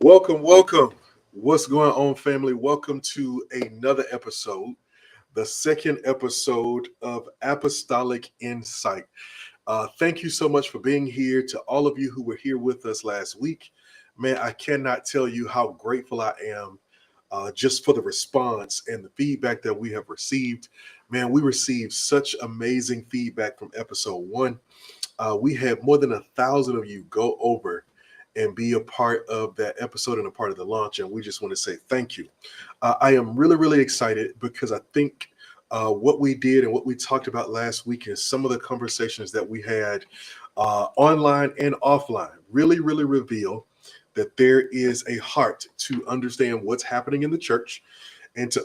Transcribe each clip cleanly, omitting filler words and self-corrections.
Welcome, welcome. What's going on, family? Welcome to another episode, the second episode of Apostolic Insight. Thank you so much for being here. To all of you who were here with us last week, man, I cannot tell you how grateful I am just for the response and the feedback that we have received. Man, we received such amazing feedback from episode one. We had more than 1,000 of you go over and be a part of that episode and a part of the launch. And we just want to say thank you. I am really, really excited because I think what we did and what we talked about last week and some of the conversations that we had online and offline really, really reveal that there is a heart to understand what's happening in the church and to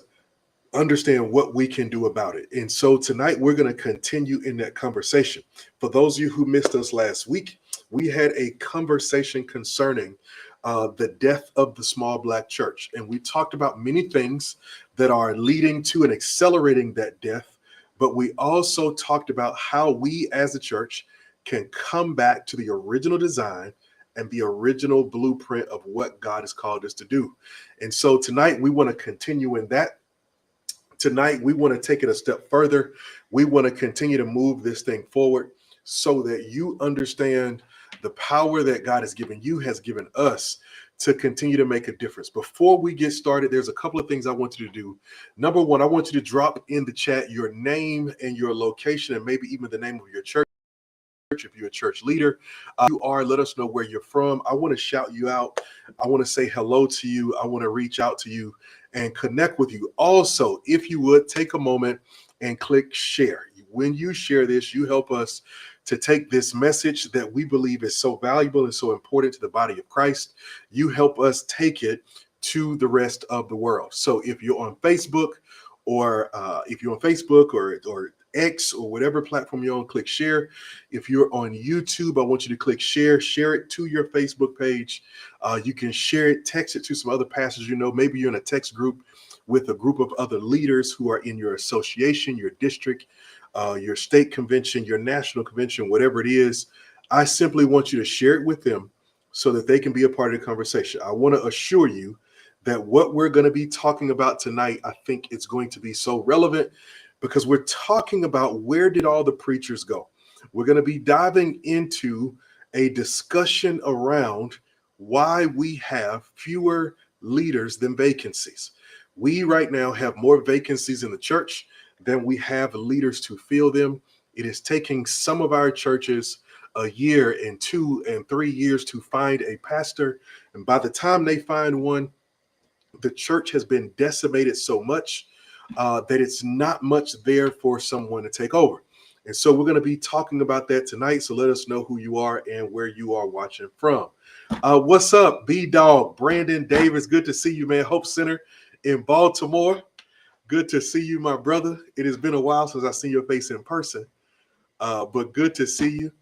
understand what we can do about it. And so tonight we're going to continue in that conversation. For those of you who missed us last week, we had a conversation concerning the death of the small black church. And we talked about many things that are leading to and accelerating that death. But we also talked about how we as a church can come back to the original design and the original blueprint of what God has called us to do. And so tonight we want to continue in that. Tonight, we want to take it a step further. We want to continue to move this thing forward so that you understand the power that God has given us to continue to make a difference. Before we get started, there's a couple of things I want you to do. Number one, I want you to drop in the chat your name and your location and maybe even the name of your church. If you're a church leader, let us know where you're from. I want to shout you out. I want to say hello to you. I want to reach out to you and connect with you. Also, if you would take a moment and click share. When you share this, you help us to take this message that we believe is so valuable and so important to the body of Christ. You help us take it to the rest of the world. So if you're on Facebook or or X or whatever platform you're on, click share. If you're on YouTube, I want you to click share it to your Facebook page. You can share it, text it to some other pastors. Maybe you're in a text group with a group of other leaders who are in your association, your district, your state convention, your national convention, whatever it is. I simply want you to share it with them so that they can be a part of the conversation. I want to assure you that what we're going to be talking about tonight, I think it's going to be so relevant because we're talking about where did all the preachers go? We're going to be diving into a discussion around why we have fewer leaders than vacancies. We right now have more vacancies in the church than we have leaders to fill them. It is taking some of our churches a year and 2 and 3 years to find a pastor. And by the time they find one, the church has been decimated so much that it's not much there for someone to take over. And so we're going to be talking about that tonight. So let us know who you are and where you are watching from. What's up, B-Dog, Brandon Davis? Good to see you, man. Hope Center in Baltimore. Good to see you, my brother. It has been a while since I've seen your face in person, but good to see you.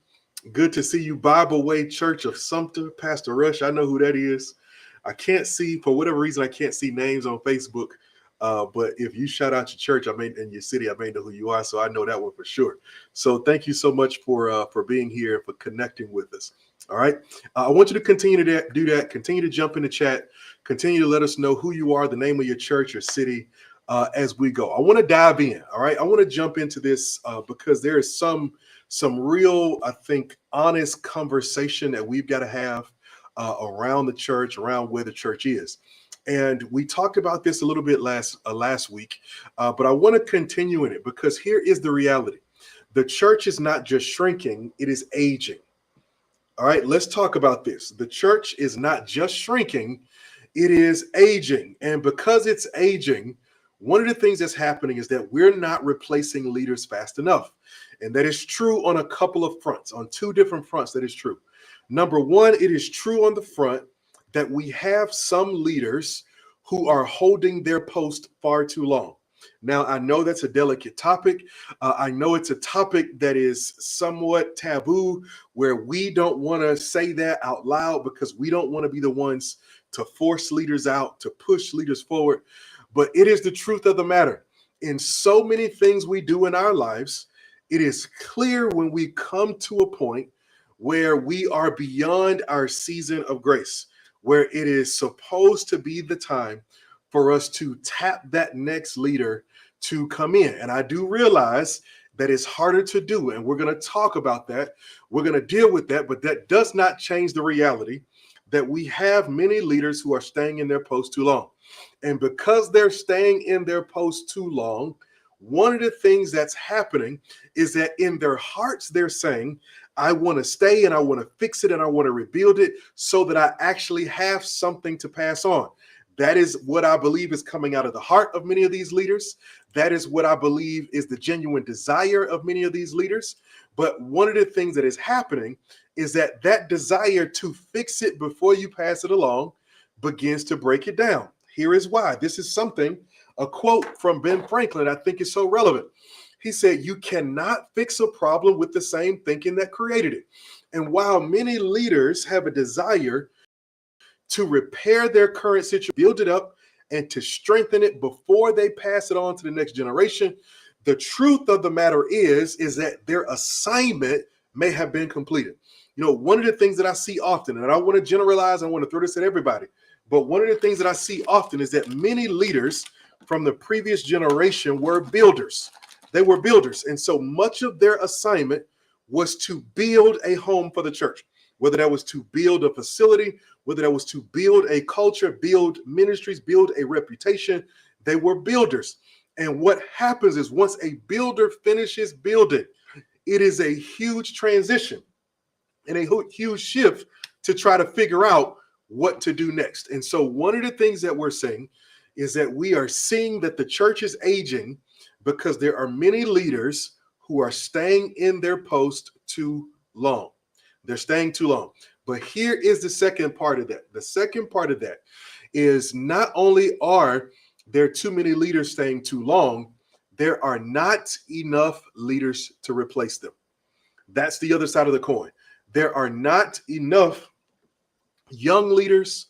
Good to see you, Bible Way Church of Sumter, Pastor Rush. I know who that is. I can't see, for whatever reason, I can't see names on Facebook. But if you shout out your church, in your city, I may know who you are. So I know that one for sure. So thank you so much for being here and for connecting with us. All right. I want you to continue to do that. Continue to jump in the chat. Continue to let us know who you are, the name of your church, your city, as we go. I want to dive in. All right. I want to jump into this because there is some real, I think, honest conversation that we've got to have around the church, around where the church is. And we talked about this a little bit last week, but I want to continue in it because here is the reality. The church is not just shrinking, it is aging. All right, let's talk about this. The church is not just shrinking, it is aging. And because it's aging, one of the things that's happening is that we're not replacing leaders fast enough. And that is true on a couple of fronts, on two different fronts, that is true. Number one, it is true on the front that we have some leaders who are holding their post far too long. Now, I know that's a delicate topic. I know it's a topic that is somewhat taboo, where we don't want to say that out loud because we don't want to be the ones to force leaders out, to push leaders forward. But it is the truth of the matter. In so many things we do in our lives, it is clear when we come to a point where we are beyond our season of grace. where it is supposed to be the time for us to tap that next leader to come in. And I do realize that it's harder to do, and we're going to talk about that. We're going to deal with that, but that does not change the reality that we have many leaders who are staying in their post too long. And because they're staying in their post too long, one of the things that's happening is that in their hearts, they're saying, I want to stay and I want to fix it and I want to rebuild it so that I actually have something to pass on. That is what I believe is coming out of the heart of many of these leaders. That is what I believe is the genuine desire of many of these leaders. But one of the things that is happening is that that desire to fix it before you pass it along begins to break it down. Here is why. This is something, a quote from Ben Franklin, I think is so relevant. He said, you cannot fix a problem with the same thinking that created it. And while many leaders have a desire to repair their current situation, build it up, and to strengthen it before they pass it on to the next generation, the truth of the matter is that their assignment may have been completed. You know, one of the things that I see often, and I want to generalize, I want to throw this at everybody, but one of the things that I see often is that many leaders from the previous generation were builders. They were builders. And so much of their assignment was to build a home for the church, whether that was to build a facility, whether that was to build a culture, build ministries, build a reputation. They were builders. And what happens is once a builder finishes building, it is a huge transition and a huge shift to try to figure out what to do next. And so one of the things that we're seeing is that we are seeing that the church is aging because there are many leaders who are staying in their post too long. They're staying too long. But here is the second part of that. The second part of that is not only are there too many leaders staying too long, there are not enough leaders to replace them. That's the other side of the coin. There are not enough young leaders,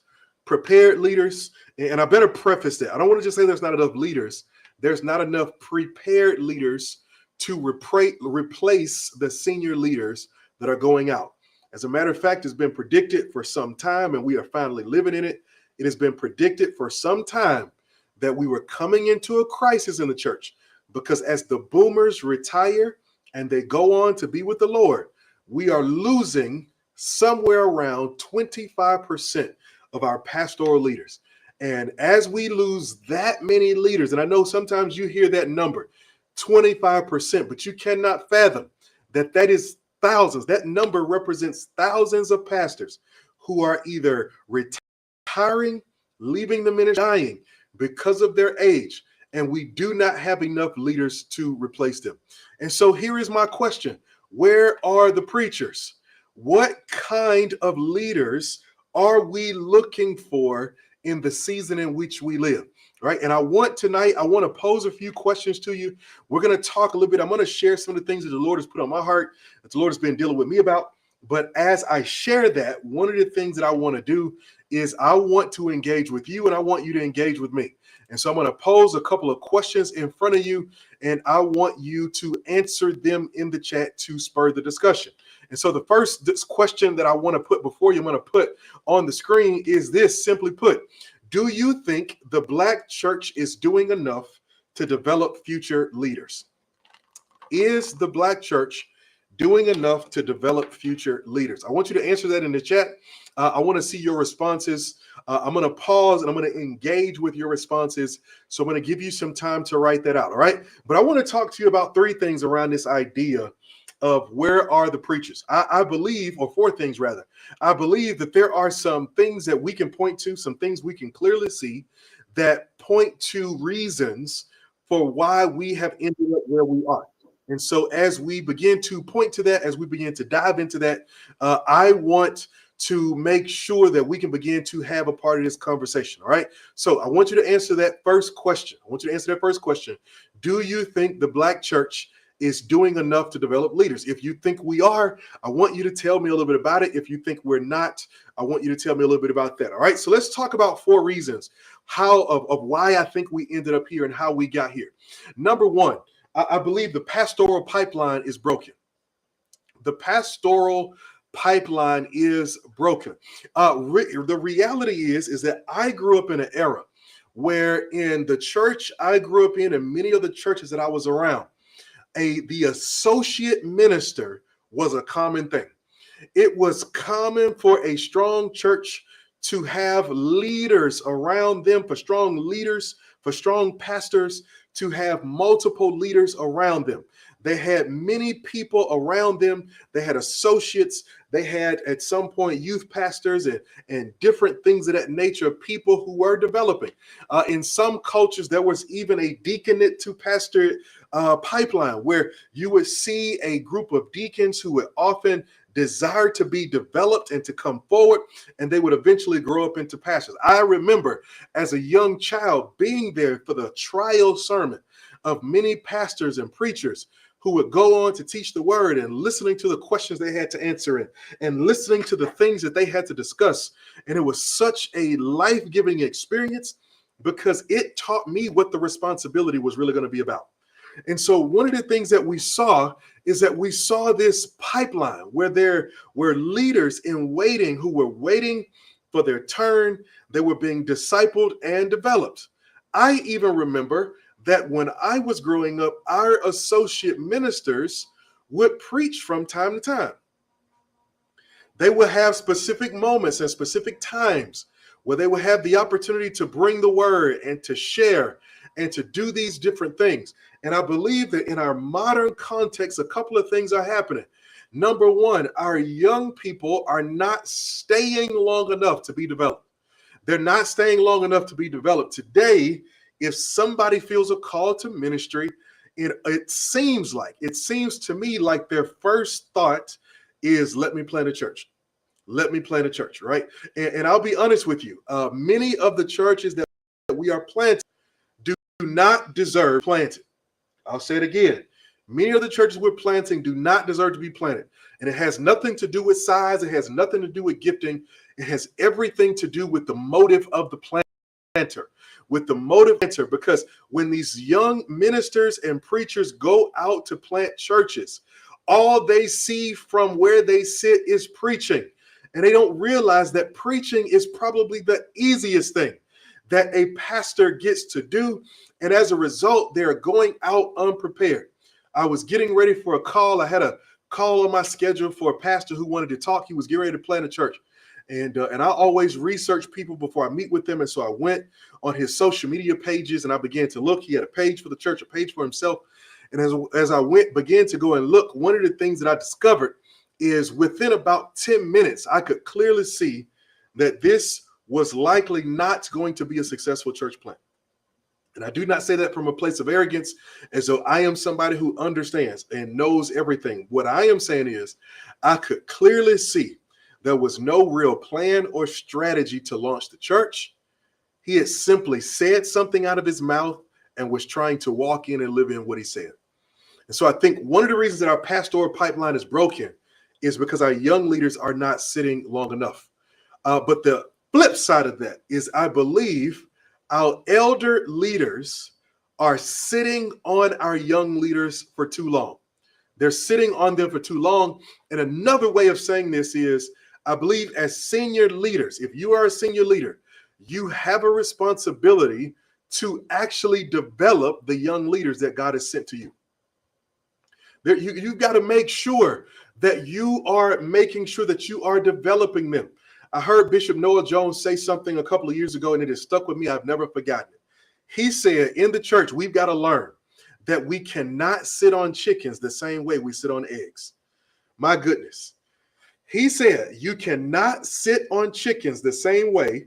prepared leaders, and I better preface that. I don't want to just say there's not enough leaders. There's not enough prepared leaders to replace the senior leaders that are going out. As a matter of fact, it's been predicted for some time, and we are finally living in it. It has been predicted for some time that we were coming into a crisis in the church because as the boomers retire and they go on to be with the Lord, we are losing somewhere around 25% of our pastoral leaders. And as we lose that many leaders, and I know sometimes you hear that number, 25%, but you cannot fathom that that is thousands. That number represents thousands of pastors who are either retiring, leaving the ministry, dying because of their age, and we do not have enough leaders to replace them. And so here is my question. Where are the preachers? What kind of leaders are we looking for in the season in which we live? Right. And I want to pose a few questions to you. We're going to talk a little bit. I'm going to share some of the things that the Lord has put on my heart, that the Lord has been dealing with me about. But as I share that, one of the things that I want to do is I want to engage with you and I want you to engage with me. And so I'm going to pose a couple of questions in front of you, and I want you to answer them in the chat to spur the discussion. And so the first question that I want to put before you, I'm going to put on the screen is this, simply put: do you think the Black church is doing enough to develop future leaders? Is the Black church doing enough to develop future leaders? I want you to answer that in the chat. I want to see your responses. I'm going to pause and I'm going to engage with your responses. So I'm going to give you some time to write that out. All right. But I want to talk to you about three things around this idea of where are the preachers. I believe, or four things rather. I believe that there are some things that we can point to, some things we can clearly see that point to reasons for why we have ended up where we are. And so as we begin to point to that, as we begin to dive into that, I want to make sure that we can begin to have a part of this conversation. All right. So I want you to answer that first question. Do you think the Black church is doing enough to develop leaders? If you think we are, I want you to tell me a little bit about it. If you think we're not, I want you to tell me a little bit about that. All right. So let's talk about four reasons of why I think we ended up here and how we got here. Number one, I believe the pastoral pipeline is broken. The pastoral pipeline is broken. The reality is that I grew up in an era where in the church I grew up in and many of the churches that I was around, the associate minister was a common thing. It was common for a strong church to have leaders around them, for strong leaders, for strong pastors to have multiple leaders around them. They had many people around them. They had associates. They had at some point youth pastors and different things of that nature, people who were developing. In some cultures, there was even a deaconate to pastor pipeline where you would see a group of deacons who would often desire to be developed and to come forward, and they would eventually grow up into pastors. I remember as a young child being there for the trial sermon of many pastors and preachers who would go on to teach the word and listening to the questions they had to answer and listening to the things that they had to discuss. And it was such a life-giving experience because it taught me what the responsibility was really going to be about. And so one of the things that we saw is that we saw this pipeline where there were leaders in waiting who were waiting for their turn. They were being discipled and developed. I even remember that when I was growing up, our associate ministers would preach from time to time. They would have specific moments and specific times where they would have the opportunity to bring the word and to share and to do these different things. And I believe that in our modern context, a couple of things are happening. Number one, our young people are not staying long enough to be developed. They're not staying long enough to be developed. Today, if somebody feels a call to ministry, it seems to me like their first thought is, let me plant a church. Let me plant a church, right? And I'll be honest with you. Many of the churches that we are planting do not deserve planted. I'll say it again. Many of the churches we're planting do not deserve to be planted. And it has nothing to do with size. It has nothing to do with gifting. It has everything to do with the motive of the planter. Because when these young ministers and preachers go out to plant churches, all they see from where they sit is preaching. And they don't realize that preaching is probably the easiest thing that a pastor gets to do. And as a result, they're going out unprepared. I was getting ready for a call. I had a call on my schedule for a pastor who wanted to talk. He was getting ready to plant a church. And I always research people before I meet with them. And so I went on his social media pages and I began to look. He had a page for the church, a page for himself. And as I began to go and look, one of the things that I discovered is within about 10 minutes, I could clearly see that this was likely not going to be a successful church plant. And I do not say that from a place of arrogance, as though I am somebody who understands and knows everything. What I am saying is I could clearly see there was no real plan or strategy to launch the church. He had simply said something out of his mouth and was trying to walk in and live in what he said. And so I think one of the reasons that our pastoral pipeline is broken is because our young leaders are not sitting long enough. But the flip side of that is I believe our elder leaders are sitting on our young leaders for too long. They're sitting on them for too long. And another way of saying this is, I believe as senior leaders, if you are a senior leader, you have a responsibility to actually develop the young leaders that God has sent to you. You've got to make sure that you are making sure that you are developing them. I heard Bishop Noah Jones say something a couple of years ago, and it has stuck with me. I've never forgotten it. He said, in the church, we've got to learn that we cannot sit on chickens the same way we sit on eggs. My goodness. He said, you cannot sit on chickens the same way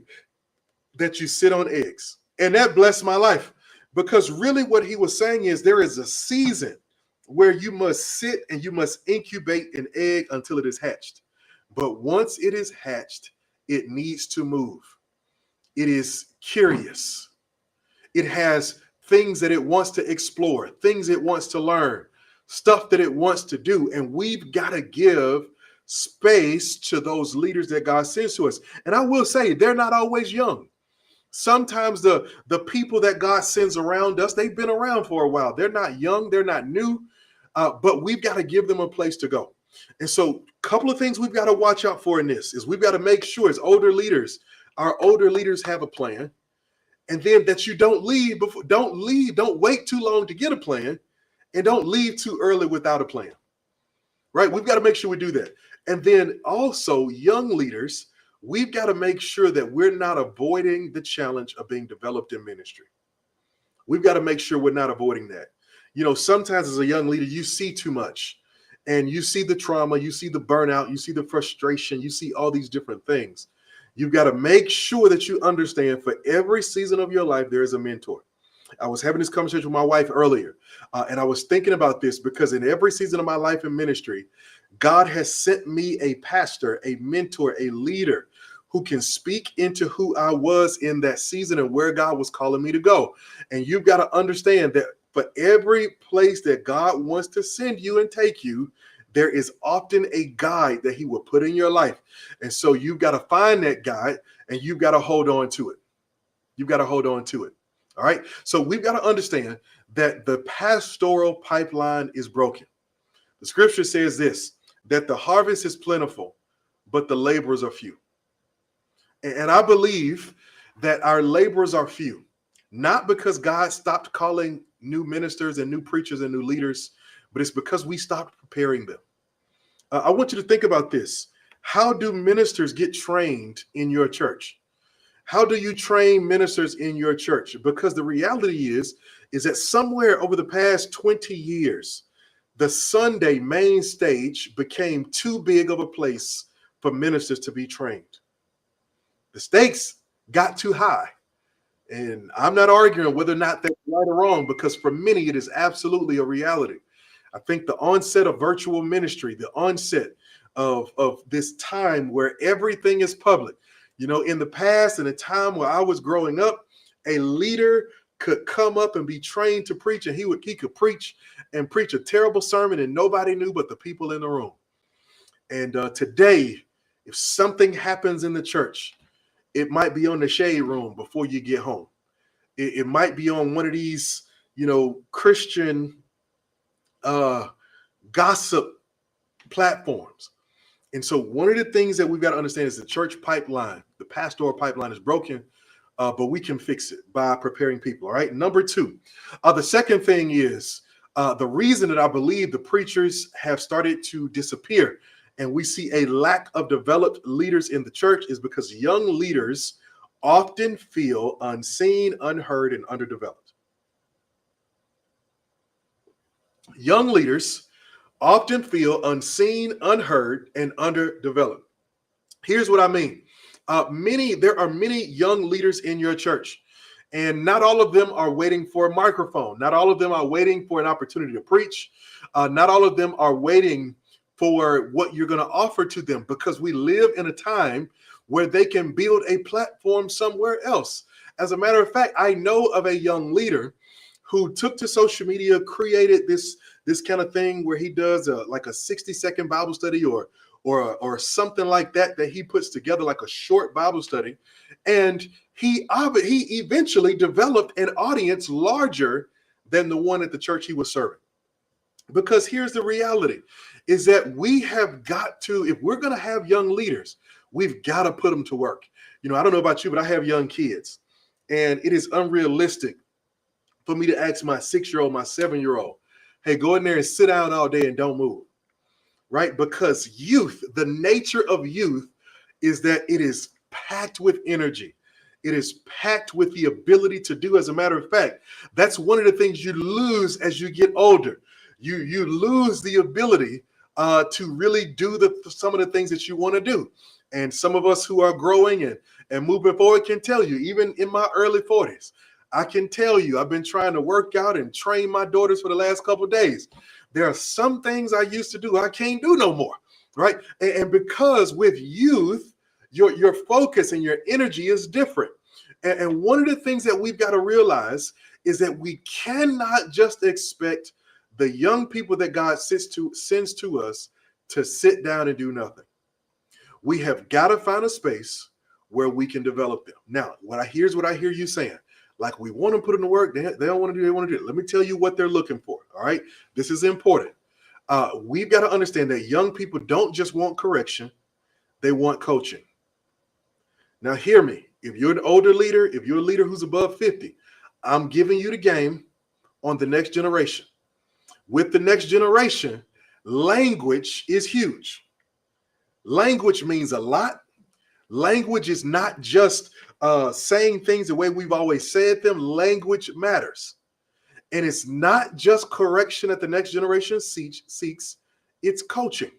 that you sit on eggs. And that blessed my life, because really what he was saying is there is a season where you must sit and you must incubate an egg until it is hatched. But once it is hatched, it needs to move. It is curious. It has things that it wants to explore, things it wants to learn, stuff that it wants to do. And we've got to give space to those leaders that God sends to us. And I will say, they're not always young. Sometimes the people that God sends around us, they've been around for a while. They're not young, they're not new, but we've got to give them a place to go. And so a couple of things we've got to watch out for in this is we've got to make sure as older leaders, our older leaders have a plan. And then that you don't don't wait too long to get a plan, and don't leave too early without a plan. Right? We've got to make sure we do that. And then also, young leaders, we've got to make sure that we're not avoiding the challenge of being developed in ministry. We've got to make sure we're not avoiding that. Sometimes as a young leader, you see too much, and you see the trauma, you see the burnout, you see the frustration, you see all these different things. You've got to make sure that you understand for every season of your life, there is a mentor. I was having this conversation with my wife earlier, and I was thinking about this because in every season of my life in ministry, God has sent me a pastor, a mentor, a leader who can speak into who I was in that season and where God was calling me to go. And you've got to understand that for every place that God wants to send you and take you, there is often a guide that he will put in your life. And so you've got to find that guide, and you've got to hold on to it. You've got to hold on to it. All right. So we've got to understand that the pastoral pipeline is broken. The scripture says this, that the harvest is plentiful, but the laborers are few. And I believe that our laborers are few, not because God stopped calling new ministers and new preachers and new leaders, but it's because we stopped preparing them. I want you to think about this. How do ministers get trained in your church? How do you train ministers in your church? Because the reality is that somewhere over the past 20 years, the Sunday main stage became too big of a place for ministers to be trained. The stakes got too high. And I'm not arguing whether or not that's right or wrong, because for many, it is absolutely a reality. I think the onset of virtual ministry, the onset of this time where everything is public. In the past, in a time where I was growing up, a leader could come up and be trained to preach, and he could preach a terrible sermon, and nobody knew but the people in the room. And today, if something happens in the church, it might be on the shade room before you get home. It might be on one of these, Christian gossip platforms. And so one of the things that we've got to understand is the church pipeline, the pastoral pipeline is broken, but we can fix it by preparing people. All right. Number two, the second thing is the reason that I believe the preachers have started to disappear and we see a lack of developed leaders in the church is because young leaders often feel unseen, unheard, and underdeveloped. Young leaders often feel unseen, unheard, and underdeveloped. Here's what I mean. There are many young leaders in your church, and not all of them are waiting for a microphone. Not all of them are waiting for an opportunity to preach. Not all of them are waiting for what you're going to offer to them, because we live in a time where they can build a platform somewhere else. As a matter of fact, I know of a young leader who took to social media, created this kind of thing where he does like a 60-second Bible study or something like that he puts together like a short Bible study. And he eventually developed an audience larger than the one at the church he was serving. Because here's the reality is that we have got to, if we're going to have young leaders, we've got to put them to work. I don't know about you, but I have young kids, and it is unrealistic for me to ask my 6-year-old, my 7-year-old, hey, go in there and sit down all day and don't move, right? Because youth, the nature of youth is that it is packed with energy. It is packed with the ability to do. As a matter of fact, that's one of the things you lose as you get older. You lose the ability to really do some of the things that you want to do. And some of us who are growing and moving forward can tell you, even in my early 40s, I can tell you, I've been trying to work out and train my daughters for the last couple of days. There are some things I used to do I can't do no more, right? And because with youth, your focus and your energy is different. And one of the things that we've got to realize is that we cannot just expect the young people that God sends to us to sit down and do nothing. We have got to find a space where we can develop them. Now, here's what I hear you saying. Like, we want to put in the work. They don't want to do. They want to do it. Let me tell you what they're looking for. All right. This is important. We've got to understand that young people don't just want correction, they want coaching. Now, hear me. If you're an older leader, if you're a leader who's above 50, I'm giving you the game on the next generation. With the next generation, language is huge. Language means a lot. Language is not just saying things the way we've always said them. Language matters. And it's not just correction that the next generation seeks, it's coaching.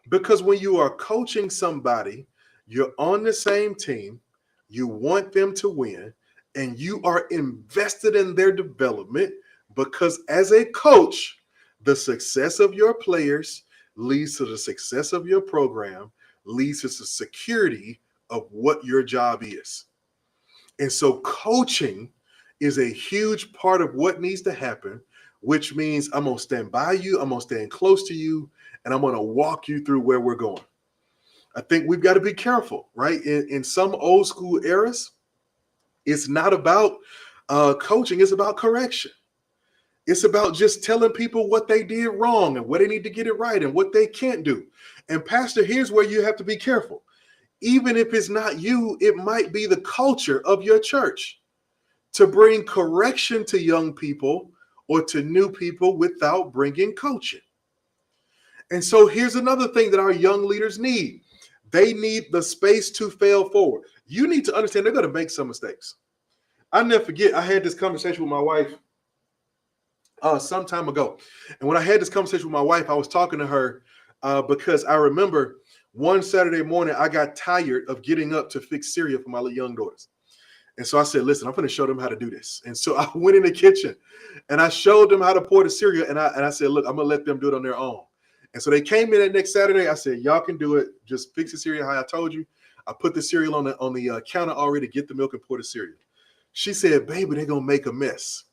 Because when you are coaching somebody, you're on the same team, you want them to win, and you are invested in their development, because as a coach, the success of your players leads to the success of your program, leads to the security of what your job is. And so coaching is a huge part of what needs to happen, which means I'm going to stand by you, I'm going to stand close to you, and I'm going to walk you through where we're going. I think we've got to be careful, right? In some old school eras, it's not about coaching, it's about correction. It's about just telling people what they did wrong and what they need to get it right and what they can't do. And Pastor, here's where you have to be careful. Even if it's not you, it might be the culture of your church to bring correction to young people or to new people without bringing coaching. And so here's another thing that our young leaders need. They need the space to fail forward. You need to understand they're going to make some mistakes. I'll never forget, I had this conversation with my wife some time ago. And when I had this conversation with my wife, I was talking to her because I remember one Saturday morning, I got tired of getting up to fix cereal for my little young daughters. And so I said, listen, I'm going to show them how to do this. And so I went in the kitchen and I showed them how to pour the cereal. And I said, look, I'm going to let them do it on their own. And so they came in that next Saturday. I said, y'all can do it. Just fix the cereal how I told you. I put the cereal on the counter already, get the milk and pour the cereal. She said, baby, they're going to make a mess.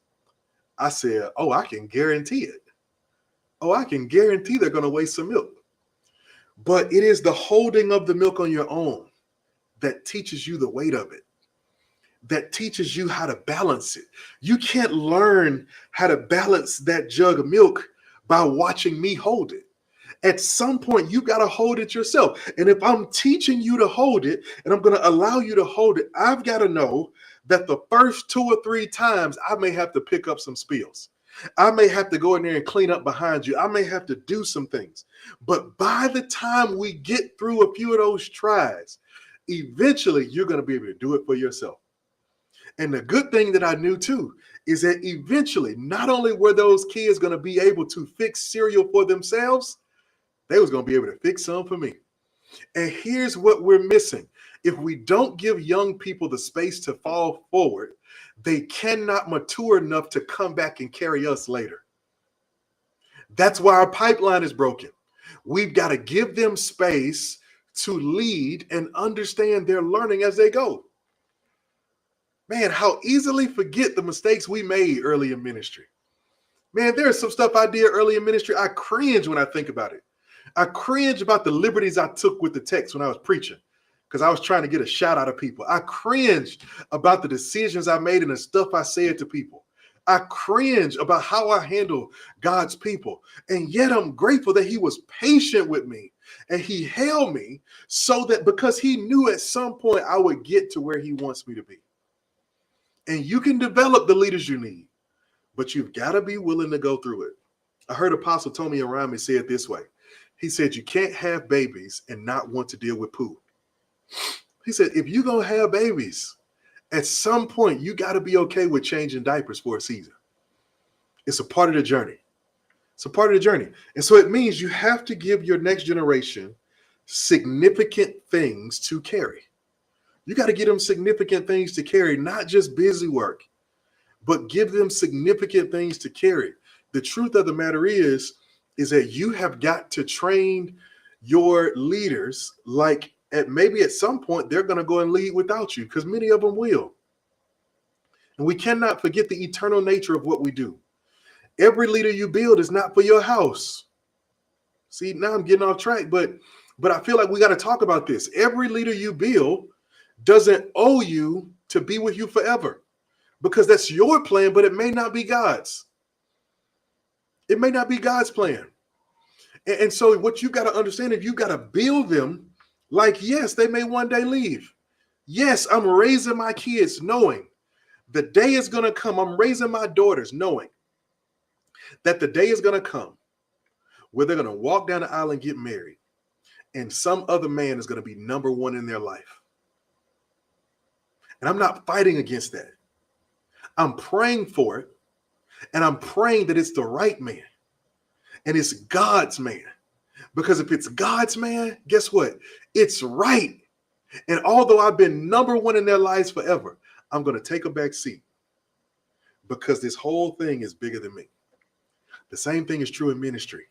I said, oh, I can guarantee it. Oh, I can guarantee they're going to waste some milk. But it is the holding of the milk on your own that teaches you the weight of it, that teaches you how to balance it. You can't learn how to balance that jug of milk by watching me hold it. At some point, you got to hold it yourself. And if I'm teaching you to hold it and I'm going to allow you to hold it, I've got to know that the first 2 or 3 times I may have to pick up some spills. I may have to go in there and clean up behind you. I may have to do some things. But by the time we get through a few of those tries, eventually you're going to be able to do it for yourself. And the good thing that I knew too is that eventually, not only were those kids going to be able to fix cereal for themselves, they was going to be able to fix some for me. And here's what we're missing. If we don't give young people the space to fall forward, they cannot mature enough to come back and carry us later. That's why our pipeline is broken. We've got to give them space to lead and understand their learning as they go. Man, how easily forget the mistakes we made early in ministry. Man, there's some stuff I did early in ministry. I cringe when I think about it. I cringe about the liberties I took with the text when I was preaching because I was trying to get a shout out of people. I cringe about the decisions I made and the stuff I said to people. I cringe about how I handle God's people. And yet I'm grateful that he was patient with me and he held me so that because he knew at some point I would get to where he wants me to be. And you can develop the leaders you need, but you've got to be willing to go through it. I heard Apostle Tony Arami say it this way. He said, you can't have babies and not want to deal with poo. He said, if you're going to have babies, at some point, you got to be okay with changing diapers for a season. It's a part of the journey. It's a part of the journey. And so it means you have to give your next generation significant things to carry. You got to give them significant things to carry, not just busy work, but give them significant things to carry. The truth of the matter is that you have got to train your leaders like maybe at some point they're going to go and lead without you because many of them will. And we cannot forget the eternal nature of what we do. Every leader you build is not for your house. See, now I'm getting off track, but I feel like we got to talk about this. Every leader you build doesn't owe you to be with you forever because that's your plan, but it may not be God's. It may not be God's plan. And so what you got to understand is you got to build them like, yes, they may one day leave. Yes, I'm raising my kids knowing the day is going to come. I'm raising my daughters knowing that the day is going to come where they're going to walk down the aisle and get married, and some other man is going to be number one in their life. And I'm not fighting against that. I'm praying for it, and I'm praying that it's the right man, and it's God's man. Because if it's God's man, guess what? It's right. And although I've been number one in their lives forever, I'm going to take a back seat because this whole thing is bigger than me. The same thing is true in ministry.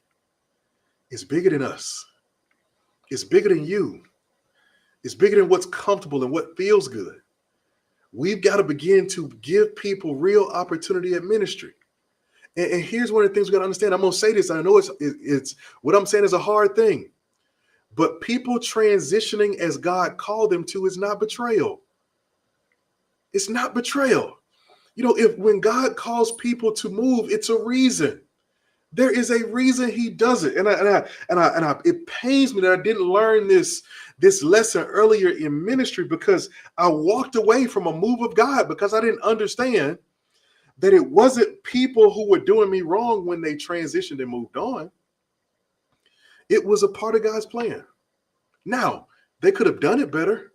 It's bigger than us. It's bigger than you. It's bigger than what's comfortable and what feels good. We've got to begin to give people real opportunity at ministry. And here's one of the things we got to understand. I'm going to say this. I know it's what I'm saying is a hard thing, but people transitioning as God called them to is not betrayal. It's not betrayal. You know, when God calls people to move, it's a reason. There is a reason he does it. And it pains me that I didn't learn this lesson earlier in ministry, because I walked away from a move of God because I didn't understand that it wasn't people who were doing me wrong when they transitioned and moved on. It was a part of God's plan. Now, they could have done it better.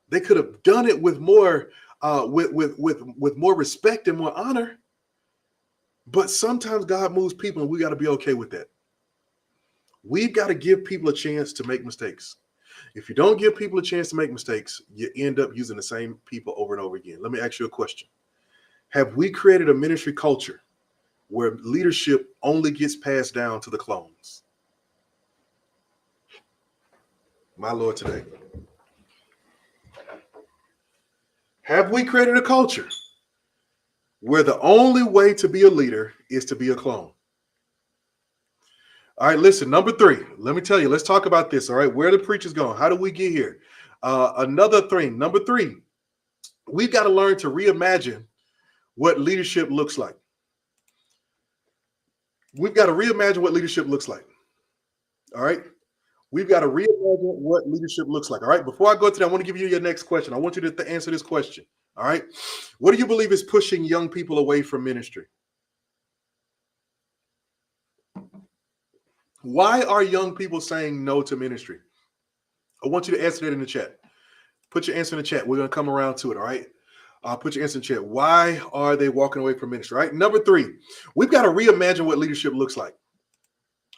They could have done it with more with more respect and more honor. But sometimes God moves people, and we got to be okay with that. We've got to give people a chance to make mistakes. If you don't give people a chance to make mistakes, you end up using the same people over and over again. Let me ask you a question. Have we created a ministry culture where leadership only gets passed down to the clones? My Lord, today. Have we created a culture where the only way to be a leader is to be a clone? All right, listen, number 3, let me tell you, let's talk about this. All right, where the preacher's going? How do we get here? Another thing, number 3, we've got to learn to reimagine what leadership looks like. We've got to reimagine what leadership looks like. All right, we've got to reimagine what leadership looks like. All right, before I go to that, I want to give you your next question. I want you to answer this question. All right, what do you believe is pushing young people away from ministry? Why are young people saying no to ministry? I want you to answer that in the chat. Put your answer in the chat. We're going to come around to it, all right? Put your answer in the chat. Why are they walking away from ministry, all right? Number 3, we've got to reimagine what leadership looks like,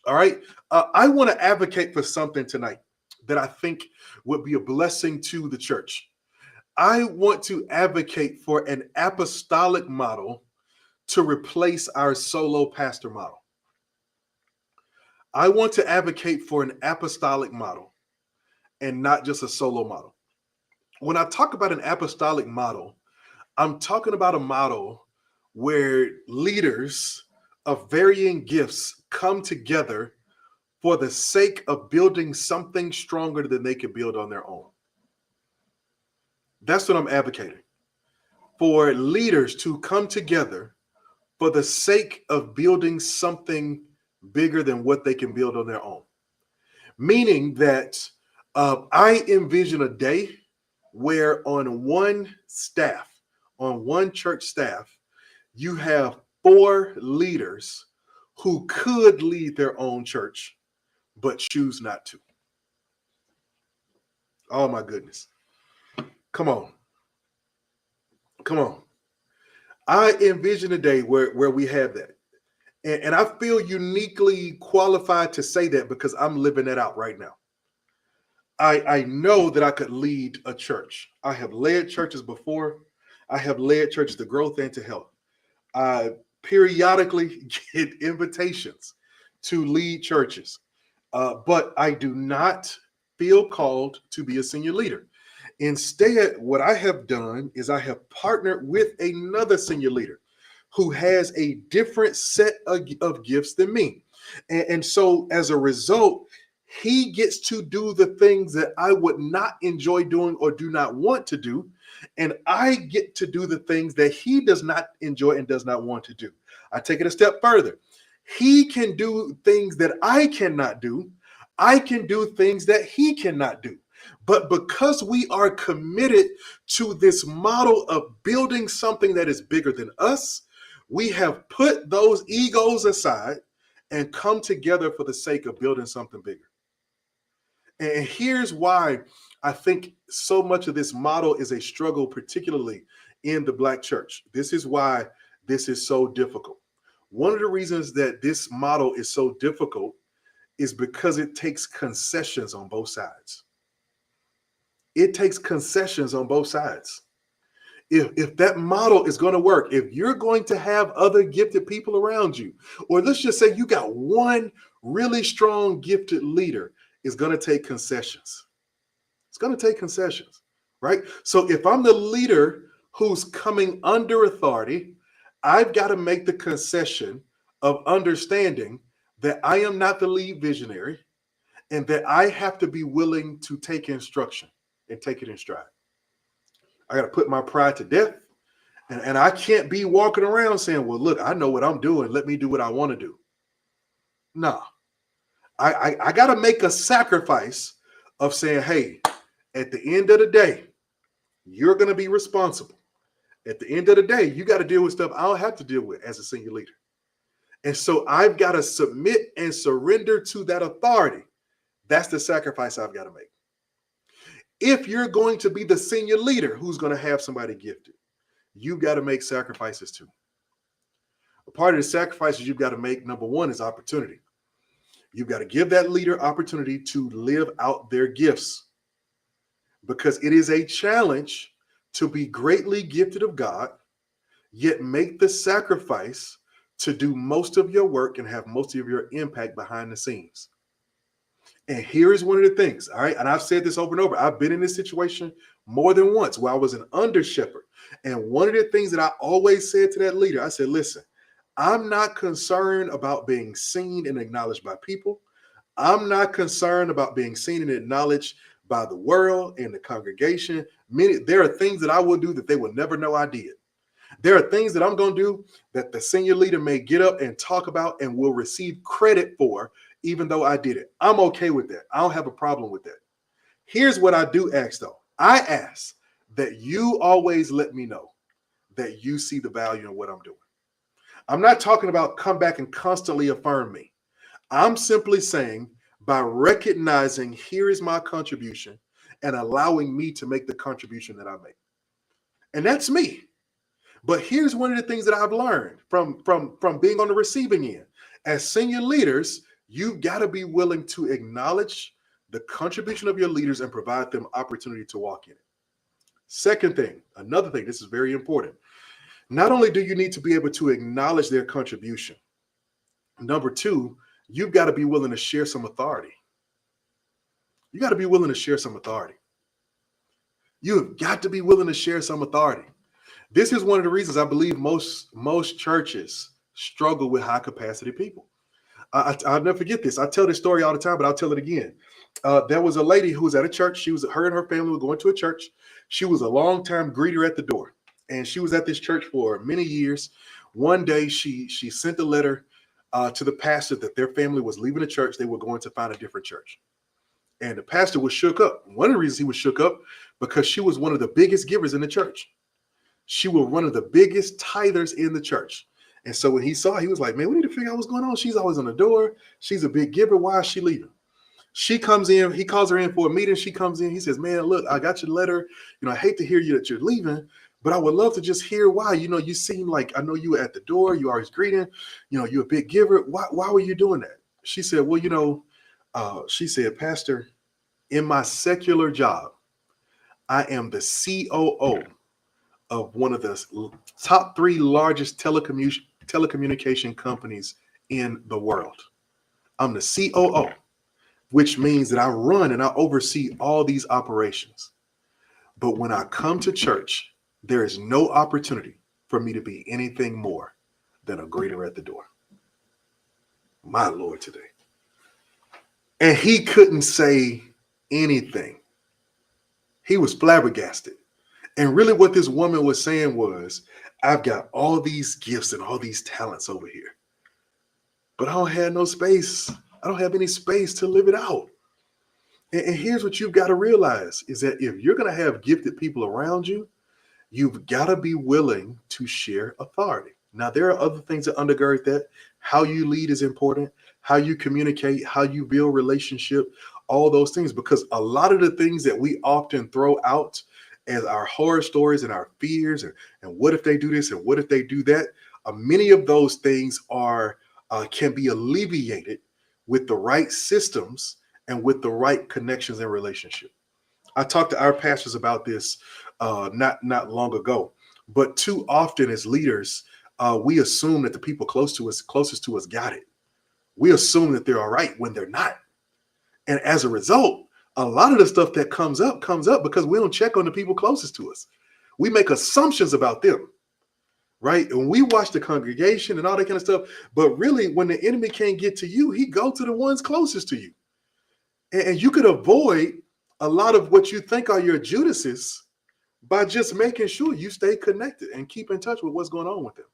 all right? I want to advocate for something tonight that I think would be a blessing to the church. I want to advocate for an apostolic model to replace our solo pastor model. I want to advocate for an apostolic model and not just a solo model. When I talk about an apostolic model, I'm talking about a model where leaders of varying gifts come together for the sake of building something stronger than they can build on their own. That's what I'm advocating. For leaders to come together for the sake of building something bigger than what they can build on their own. Meaning that I envision a day where on one staff, on one church staff, you have 4 leaders who could lead their own church, but choose not to. Oh my goodness. Come on. Come on. I envision a day where we have that. And I feel uniquely qualified to say that because I'm living that out right now. I know that I could lead a church. I have led churches before. I have led churches to growth and to health. I periodically get invitations to lead churches, but I do not feel called to be a senior leader. Instead, what I have done is I have partnered with another senior leader who has a different set of gifts than me. And so as a result, he gets to do the things that I would not enjoy doing or do not want to do. And I get to do the things that he does not enjoy and does not want to do. I take it a step further. He can do things that I cannot do. I can do things that he cannot do. But because we are committed to this model of building something that is bigger than us, we have put those egos aside and come together for the sake of building something bigger. And here's why I think so much of this model is a struggle, particularly in the Black church. This is why this is so difficult. One of the reasons that this model is so difficult is because it takes concessions on both sides. It takes concessions on both sides. If that model is going to work, if you're going to have other gifted people around you, or let's just say you got one really strong gifted leader, it's going to take concessions. It's going to take concessions, right? So if I'm the leader who's coming under authority, I've got to make the concession of understanding that I am not the lead visionary and that I have to be willing to take instruction and take it in stride. I got to put my pride to death. And I can't be walking around saying, well, look, I know what I'm doing. Let me do what I want to do. No, I got to make a sacrifice of saying, hey, at the end of the day, you're going to be responsible. At the end of the day, you got to deal with stuff I don't have to deal with as a senior leader. And so I've got to submit and surrender to that authority. That's the sacrifice I've got to make. If you're going to be the senior leader who's going to have somebody gifted, you've got to make sacrifices too. A part of the sacrifices you've got to make, number one, is opportunity. You've got to give that leader opportunity to live out their gifts, because it is a challenge to be greatly gifted of God, yet make the sacrifice to do most of your work and have most of your impact behind the scenes. And here is one of the things, all right? And I've said this over and over. I've been in this situation more than once where I was an Undersheperd. And one of the things that I always said to that leader, I said, listen, I'm not concerned about being seen and acknowledged by people. I'm not concerned about being seen and acknowledged by the world and the congregation. There are things that I will do that they will never know I did. There are things that I'm going to do that the senior leader may get up and talk about and will receive credit for, even though I did it. I'm okay with that. I don't have a problem with that. Here's what I do ask, though. I ask that you always let me know that you see the value in what I'm doing. I'm not talking about come back and constantly affirm me. I'm simply saying, by recognizing here is my contribution and allowing me to make the contribution that I make. And that's me. But here's one of the things that I've learned from being on the receiving end. As senior leaders, you've got to be willing to acknowledge the contribution of your leaders and provide them opportunity to walk in it. Second thing, another thing, this is very important. Not only do you need to be able to acknowledge their contribution, number two, you've got to be willing to share some authority. You got to be willing to share some authority. You've got to be willing to share some authority. This is one of the reasons I believe most churches struggle with high capacity people. I'll never forget this. I tell this story all the time, but I'll tell it again. There was a lady who was at a church. Her and her family were going to a church. She was a longtime greeter at the door, and she was at this church for many years. One day, she sent a letter to the pastor that their family was leaving the church. They were going to find a different church. And the pastor was shook up. One of the reasons he was shook up, because she was one of the biggest givers in the church. She was one of the biggest tithers in the church. And so when he saw, he was like, man, we need to figure out what's going on. She's always on the door. She's a big giver. Why is she leaving? She comes in. He calls her in for a meeting. She comes in. He says, man, look, I got your letter. I hate to hear that you're leaving, but I would love to just hear why. You seem like, I know you were at the door. You always greeting. You're a big giver. Why were you doing that? She said, well, she said, Pastor, in my secular job, I am the COO of one of the top 3 largest telecommunication companies in the world. I'm the COO, which means that I run and I oversee all these operations. But when I come to church, there is no opportunity for me to be anything more than a greeter at the door. My Lord, today. And he couldn't say anything. He was flabbergasted. And really what this woman was saying was, I've got all these gifts and all these talents over here, but I don't have no space. I don't have any space to live it out. And here's what you've got to realize is that if you're going to have gifted people around you, you've got to be willing to share authority. Now, there are other things that undergird that. How you lead is important, how you communicate, how you build relationship, all those things, because a lot of the things that we often throw out as our horror stories and our fears and what if they do this and what if they do that, many of those things are can be alleviated with the right systems and with the right connections and relationship. I talked to our pastors about this not long ago, but too often as leaders, we assume that the people closest to us got it. We assume that they're all right when they're not. And as a result, a lot of the stuff that comes up because we don't check on the people closest to us. We make assumptions about them, right? And we watch the congregation and all that kind of stuff. But really, when the enemy can't get to you, he goes to the ones closest to you. And you could avoid a lot of what you think are your Judases by just making sure you stay connected and keep in touch with what's going on with them.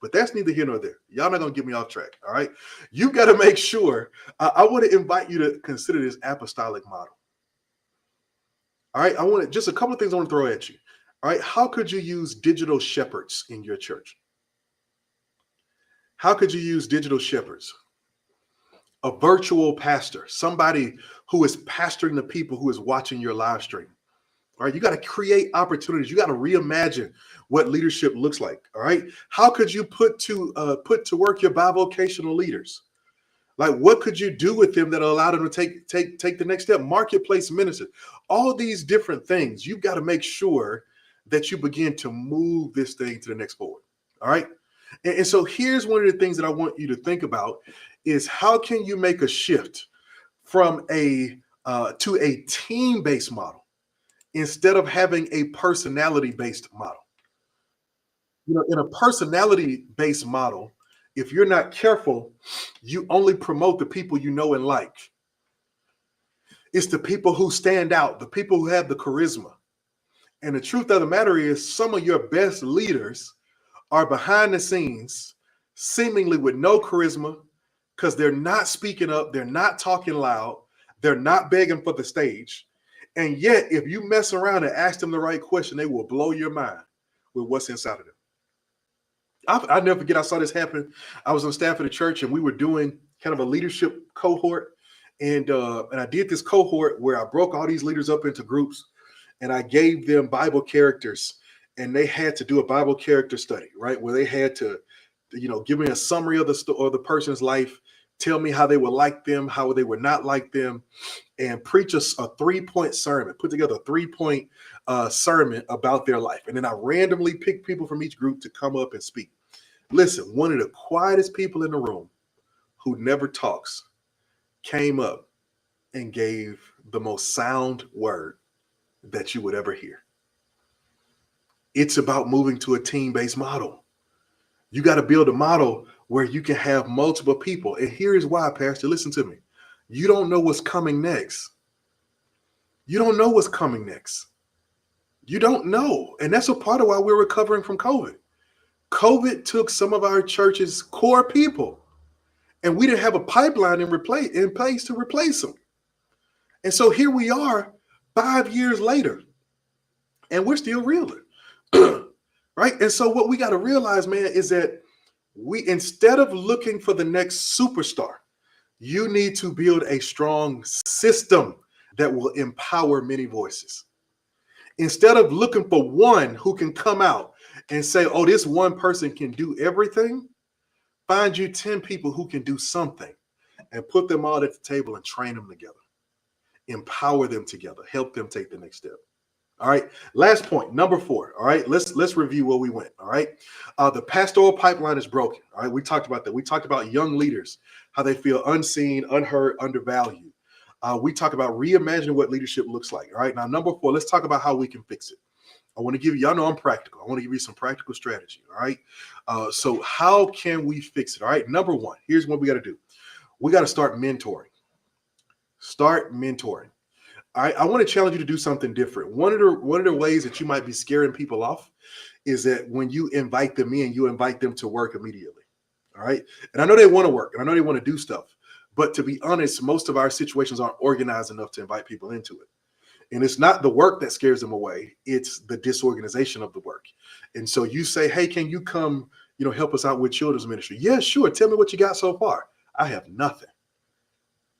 But that's neither here nor there. Y'all not going to get me off track, all right? You got to make sure. I want to invite you to consider this apostolic model. All right, I want to just a couple of things I want to throw at you. All right, how could you use digital shepherds in your church? How could you use digital shepherds? A virtual pastor, somebody who is pastoring the people who is watching your live stream. All right, you got to create opportunities. You got to reimagine what leadership looks like. All right, how could you put to work your bivocational leaders? Like, what could you do with them that allow them to take the next step? Marketplace ministers, all these different things. You've got to make sure that you begin to move this thing to the next forward. All right, and so here's one of the things that I want you to think about is how can you make a shift from to a team-based model instead of having a personality-based model. You know, in a personality-based model, if you're not careful, you only promote the people you know and like. It's the people who stand out, the people who have the charisma. And the truth of the matter is some of your best leaders are behind the scenes, seemingly with no charisma, because they're not speaking up, they're not talking loud, they're not begging for the stage. And yet, if you mess around and ask them the right question, they will blow your mind with what's inside of them. I'll never forget, I saw this happen. I was on staff at a church and we were doing kind of a leadership cohort. And I did this cohort where I broke all these leaders up into groups and I gave them Bible characters and they had to do a Bible character study, right? Where they had to, give me a summary of the person's life, tell me how they were like them, how they were not like them, and preach a 3-point sermon, put together a 3-point sermon about their life. And then I randomly picked people from each group to come up and speak. Listen, one of the quietest people in the room who never talks came up and gave the most sound word that you would ever hear. It's about moving to a team-based model. You got to build a model where you can have multiple people. And here's why, Pastor, listen to me. You don't know what's coming next. You don't know what's coming next. You don't know. And that's a part of why we're recovering from COVID. COVID took some of our church's core people, and we didn't have a pipeline in place to replace them. And so here we are 5 years later, and we're still reeling. Right? And so what we got to realize, man, is that instead of looking for the next superstar, you need to build a strong system that will empower many voices. Instead of looking for one who can come out and say, oh, this one person can do everything, find you 10 people who can do something and put them all at the table and train them together. Empower them together. Help them take the next step. All right. Last point, number 4. All right. Let's review where we went. All right. The pastoral pipeline is broken. All right. We talked about that. We talked about young leaders, how they feel unseen, unheard, undervalued. We talk about reimagining what leadership looks like. All right. Now, number 4, let's talk about how we can fix it. I want to give you, y'all know I'm practical. I want to give you some practical strategy. All right. So how can we fix it? All right. Number 1, here's what we got to do. We got to start mentoring. Start mentoring. All right, I want to challenge you to do something different. One of the ways that you might be scaring people off is that when you invite them in, you invite them to work immediately. All right. And I know they want to work and I know they want to do stuff. But to be honest, most of our situations aren't organized enough to invite people into it. And it's not the work that scares them away. It's the disorganization of the work. And so you say, hey, can you come, help us out with children's ministry? Yeah, sure. Tell me what you got so far. I have nothing.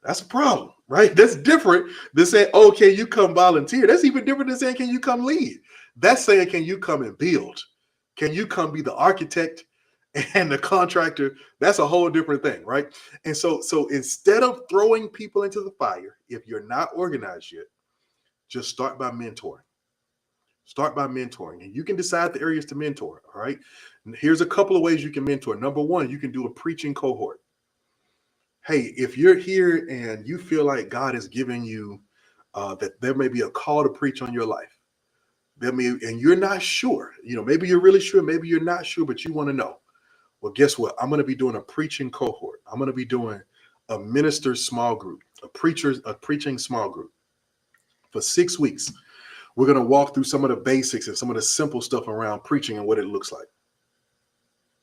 That's a problem, right? That's different than saying, oh, can you come volunteer? That's even different than saying, can you come lead? That's saying, can you come and build? Can you come be the architect and the contractor? That's a whole different thing, right? And so instead of throwing people into the fire, if you're not organized yet, just start by mentoring. Start by mentoring. And you can decide the areas to mentor, all right? And here's a couple of ways you can mentor. Number one, you can do a preaching cohort. Hey, if you're here and you feel like God is giving you that there may be a call to preach on your life, and you're not sure, maybe you're really sure, maybe you're not sure, but you want to know. Well, guess what? I'm going to be doing a preaching cohort. I'm going to be doing a minister's small group, a preaching small group for 6 weeks. We're going to walk through some of the basics and some of the simple stuff around preaching and what it looks like.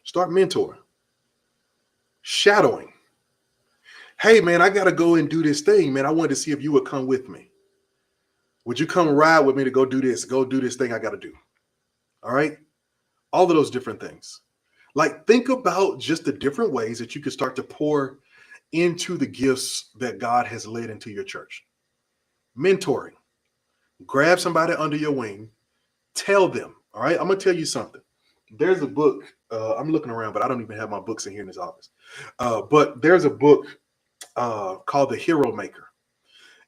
Start mentoring, shadowing. Hey, man, I got to go and do this thing, man. I wanted to see if you would come with me. Would you come ride with me to go do this thing I got to do? All right. All of those different things. Like, think about just the different ways that you can start to pour into the gifts that God has led into your church. Mentoring. Grab somebody under your wing. Tell them. All right. I'm going to tell you something. There's a book. I'm looking around, but I don't even have my books in here in this office. But there's a book called The Hero Maker.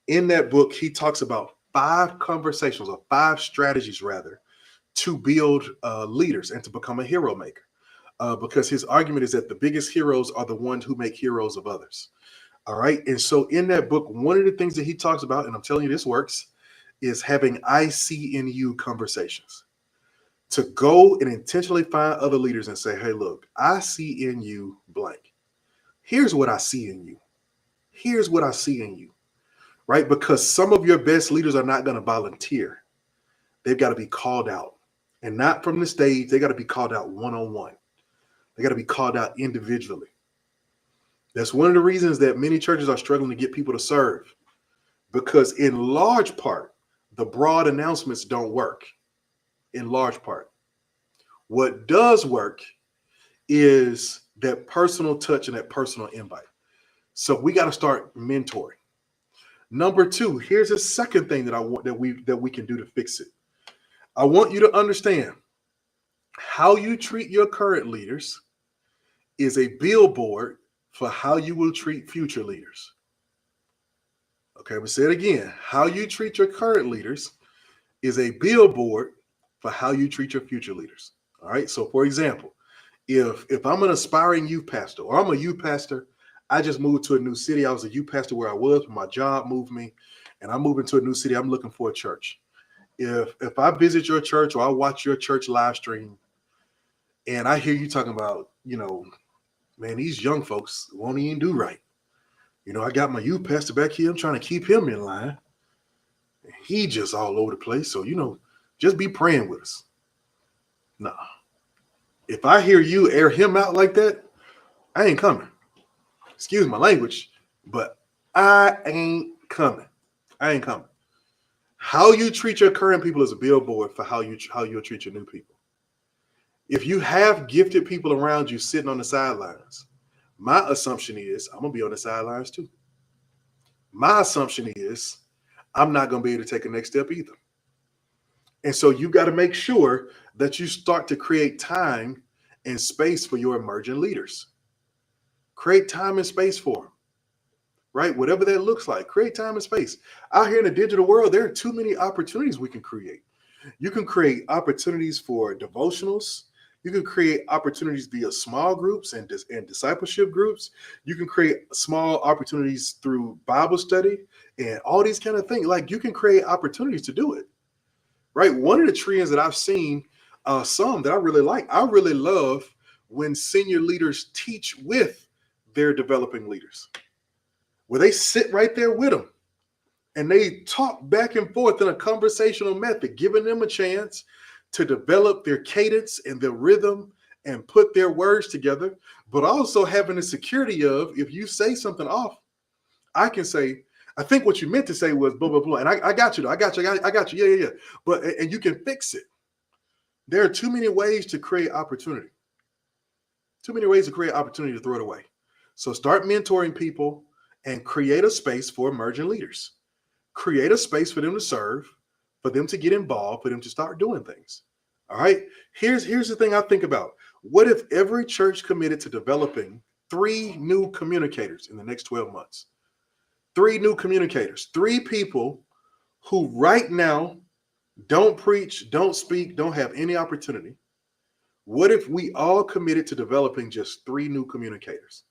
In that book, he talks about 5 conversations or 5 strategies, rather, to build leaders and to become a hero maker. Because his argument is that the biggest heroes are the ones who make heroes of others. All right. And so in that book, one of the things that he talks about, and I'm telling you this works, is having I see in you conversations. To go and intentionally find other leaders and say, hey, look, I see in you blank. Here's what I see in you. Here's what I see in you. Right? Because some of your best leaders are not going to volunteer. They've got to be called out. And not from the stage. They got to be called out one-on-one. They got to be called out individually. That's one of the reasons that many churches are struggling to get people to serve. Because in large part, the broad announcements don't work. In large part. What does work is that personal touch and that personal invite. So we got to start mentoring. Number 2, here's a second thing that I want that we can do to fix it. I want you to understand how you treat your current leaders is a billboard for how you will treat future leaders. Okay, but say it again. How you treat your current leaders is a billboard for how you treat your future leaders. All right. So for example, if I'm an aspiring youth pastor or I'm a youth pastor, I just moved to a new city. I was a youth pastor where I was, but my job moved me and I'm moving to a new city. I'm looking for a church. If I visit your church or I watch your church live stream and I hear you talking about, man, these young folks won't even do right. I got my youth pastor back here. I'm trying to keep him in line. He just all over the place. So, just be praying with us. Nah. If I hear you air him out like that, I ain't coming. Excuse my language, but I ain't coming. I ain't coming. How you treat your current people is a billboard for how you'll treat your new people. If you have gifted people around you sitting on the sidelines, my assumption is I'm going to be on the sidelines too. My assumption is I'm not going to be able to take a next step either. And so you got to make sure that you start to create time and space for your emerging leaders. Create time and space for them, right? Whatever that looks like, create time and space. Out here in the digital world, there are too many opportunities we can create. You can create opportunities for devotionals. You can create opportunities via small groups and discipleship groups. You can create small opportunities through Bible study and all these kind of things. Like, you can create opportunities to do it, right? One of the trends that I've seen, some that I really like, I really love when senior leaders teach with their developing leaders, where they sit right there with them and they talk back and forth in a conversational method, giving them a chance to develop their cadence and their rhythm and put their words together, but also having the security of, if you say something off, I can say, I think what you meant to say was blah, blah, blah. And I got you, though. I got you. Yeah. But, and you can fix it. There are too many ways to create opportunity. Too many ways to create opportunity to throw it away. So start mentoring people and create a space for emerging leaders. Create a space for them to serve, for them to get involved, for them to start doing things. All right. Here's the thing I think about. What if every church committed to developing 3 new communicators in the next 12 months? 3 new communicators, 3 people who right now don't preach, don't speak, don't have any opportunity. What if we all committed to developing just 3 new communicators?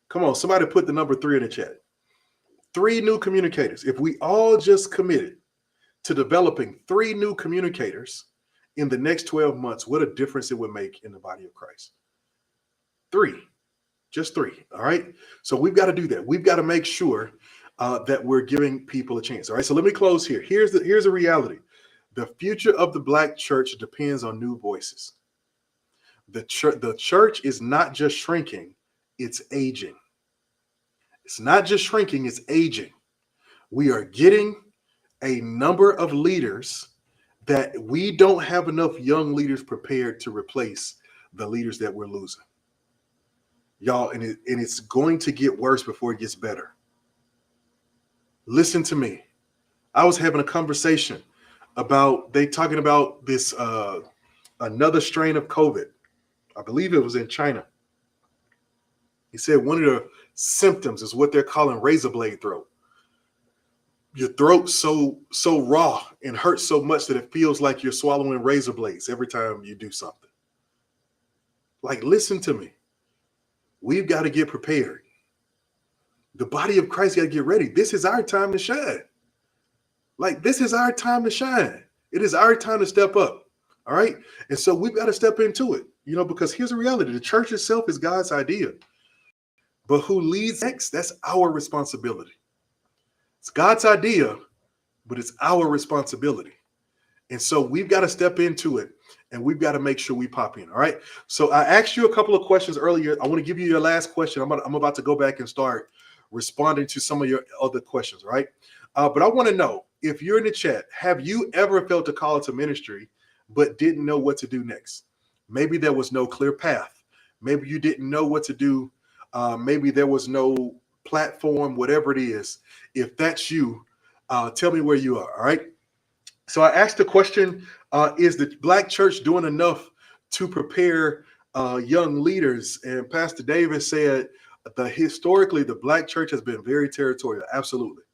Come on, somebody put the number 3 in the chat. 3 new communicators. If we all just committed to developing 3 new communicators in the next 12 months, what a difference it would make in the body of Christ. 3, just 3. All right. So we've got to do that. We've got to make sure that we're giving people a chance. All right. So let me close here. Here's the reality. The future of the Black church depends on new voices. The church is not just shrinking, it's aging. It's not just shrinking, it's aging. We are getting a number of leaders that we don't have enough young leaders prepared to replace the leaders that we're losing. Y'all, and it's going to get worse before it gets better. Listen to me. I was having a conversation about, they talking about this another strain of COVID. I believe it was in China. He said one of the symptoms is what they're calling razor blade throat. Your throat's so raw and hurts so much that it feels like you're swallowing razor blades every time you do something. Like, listen to me. We've got to get prepared. The body of Christ got to get ready. This is our time to shine. Like, this is our time to shine. It is our time to step up. All right. And so we've got to step into it, because here's the reality. The church itself is God's idea. But who leads next? That's our responsibility. It's God's idea, but it's our responsibility. And so we've got to step into it, and we've got to make sure we pop in. All right. So I asked you a couple of questions earlier. I want to give you your last question. I'm about to go back and start responding to some of your other questions. All right. But I want to know, if you're in the chat, have you ever felt a call to ministry, but didn't know what to do next? Maybe there was no clear path. Maybe you didn't know what to do. Maybe there was no platform, whatever it is. If that's you, tell me where you are. All right. So I asked the question, is the Black church doing enough to prepare young leaders? And Pastor David said historically, the Black church has been very territorial. Absolutely.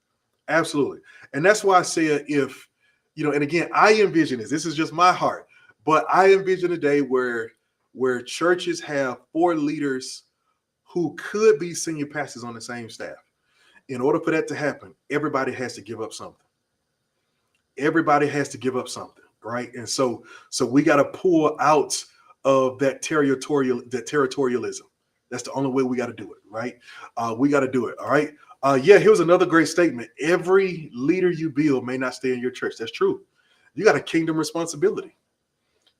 Absolutely. And that's why I said, if, and again, I envision this is just my heart, but I envision a day where churches have 4 leaders who could be senior pastors on the same staff. In order for that to happen, everybody has to give up something. Everybody has to give up something, right? And so we got to pull out of that territorialism. That's the only way we got to do it, right? We got to do it, all right? Here's another great statement. Every leader you build may not stay in your church. That's true. You got a kingdom responsibility.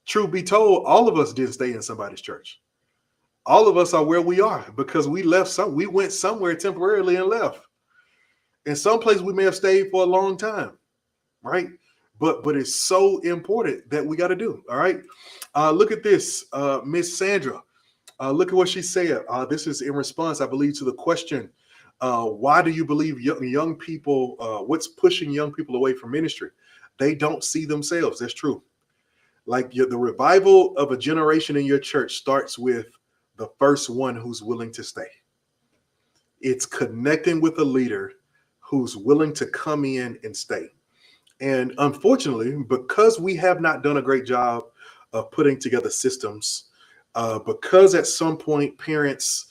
Truth be told, all of us didn't stay in somebody's church. All of us are where we are because we went somewhere temporarily and left. In some places we may have stayed for a long time, right? But it's so important that we got to do. All right. Look at this, Miss Sandra. Look at what she said. This is in response, I believe, to the question, why do you believe young people, what's pushing young people away from ministry? They don't see themselves. That's true. Like the revival of a generation in your church starts with the first one who's willing to stay. It's connecting with a leader who's willing to come in and stay. And unfortunately, because we have not done a great job of putting together systems, because at some point parents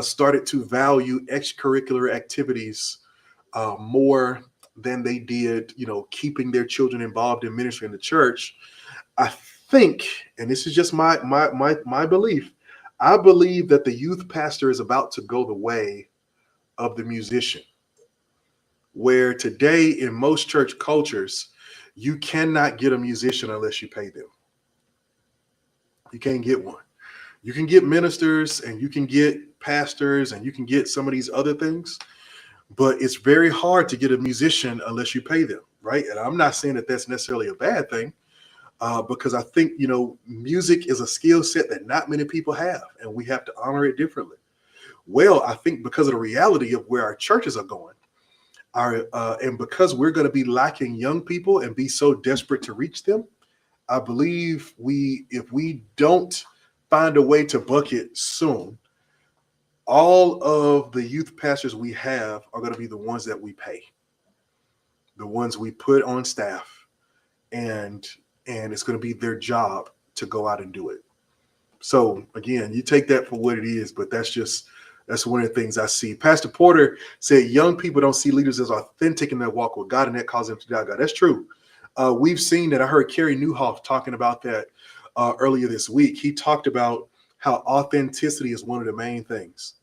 started to value extracurricular activities more than they did, keeping their children involved in ministry in the church, I think, and this is just my belief, I believe that the youth pastor is about to go the way of the musician, where today in most church cultures, you cannot get a musician unless you pay them. You can't get one. You can get ministers and you can get pastors and you can get some of these other things, but it's very hard to get a musician unless you pay them, right? And I'm not saying that that's necessarily a bad thing, because I think, music is a skill set that not many people have, and we have to honor it differently. Well, I think because of the reality of where our churches are going, and because we're going to be lacking young people and be so desperate to reach them, I believe if we don't find a way to bucket soon, all of the youth pastors we have are going to be the ones that we pay, the ones we put on staff, and it's going to be their job to go out and do it. So again, you take that for what it is, but that's one of the things I see. Pastor Porter said young people don't see leaders as authentic in their walk with God, and that causes them to doubt God. That's true. We've seen that. I heard Kerry Newhoff talking about that earlier this week. He talked about how authenticity is one of the main things.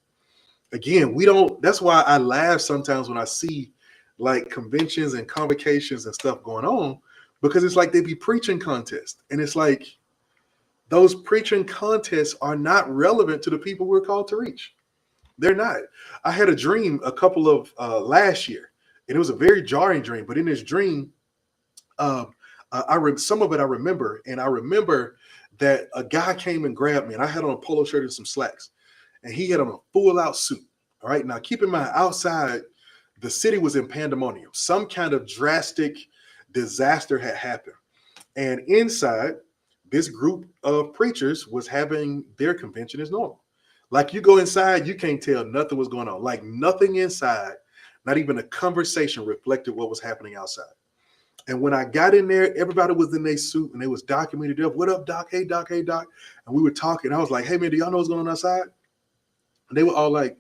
Again, that's why I laugh sometimes when I see like conventions and convocations and stuff going on, because it's like they be preaching contests. And it's like those preaching contests are not relevant to the people we're called to reach. They're not. I had a dream a couple of last year, and it was a very jarring dream. But in this dream, some of it I remember, and I remember that a guy came and grabbed me, and I had on a polo shirt and some slacks, and he had on a full-out suit. All right, now keep in mind, outside, the city was in pandemonium. Some kind of drastic disaster had happened, and inside, this group of preachers was having their convention as normal. Like you go inside, you can't tell nothing was going on. Like nothing inside, not even a conversation reflected what was happening outside. And when I got in there, everybody was in their suit and they was documented up. What up, Doc? Hey, Doc. Hey, Doc. And we were talking. I was like, hey, man, do y'all know what's going on outside? And they were all like,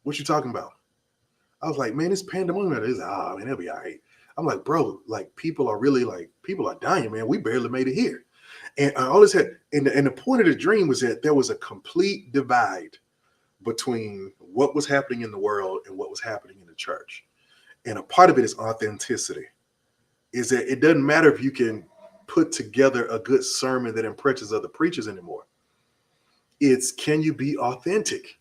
what you talking about? I was like, man, it's pandemonium. They're like, oh, man, it'll be all right. I'm like, bro, like people are dying, man. We barely made it here. And I always had, and the point of the dream was that there was a complete divide between what was happening in the world and what was happening in the church. And a part of it is authenticity. Is that it doesn't matter if you can put together a good sermon that impresses other preachers anymore. It's, can you be authentic?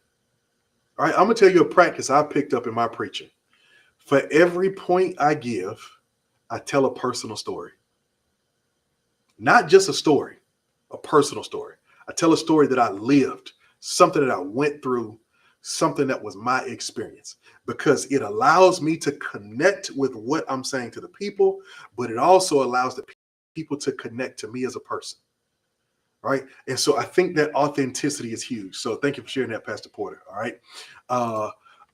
All right, I'm going to tell you a practice I picked up in my preaching. For every point I give, I tell a personal story. Not just a story, a personal story. I tell a story that I lived, something that I went through, something that was my experience, because it allows me to connect with what I'm saying to the people, but it also allows the people to connect to me as a person. Right. And so I think that authenticity is huge. So thank you for sharing that, Pastor Porter. All right.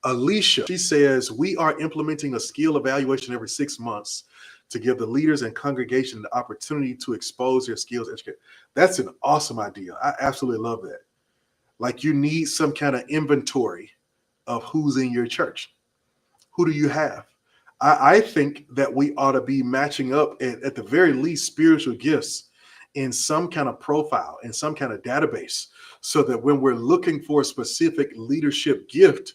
Alicia, she says, we are implementing a skill evaluation every 6 months to give the leaders and congregation the opportunity to expose their skills. That's an awesome idea. I absolutely love that. Like you need some kind of inventory of who's in your church. Who do you have? I think that we ought to be matching up at the very least spiritual gifts in some kind of profile, in some kind of database, so that when we're looking for a specific leadership gift,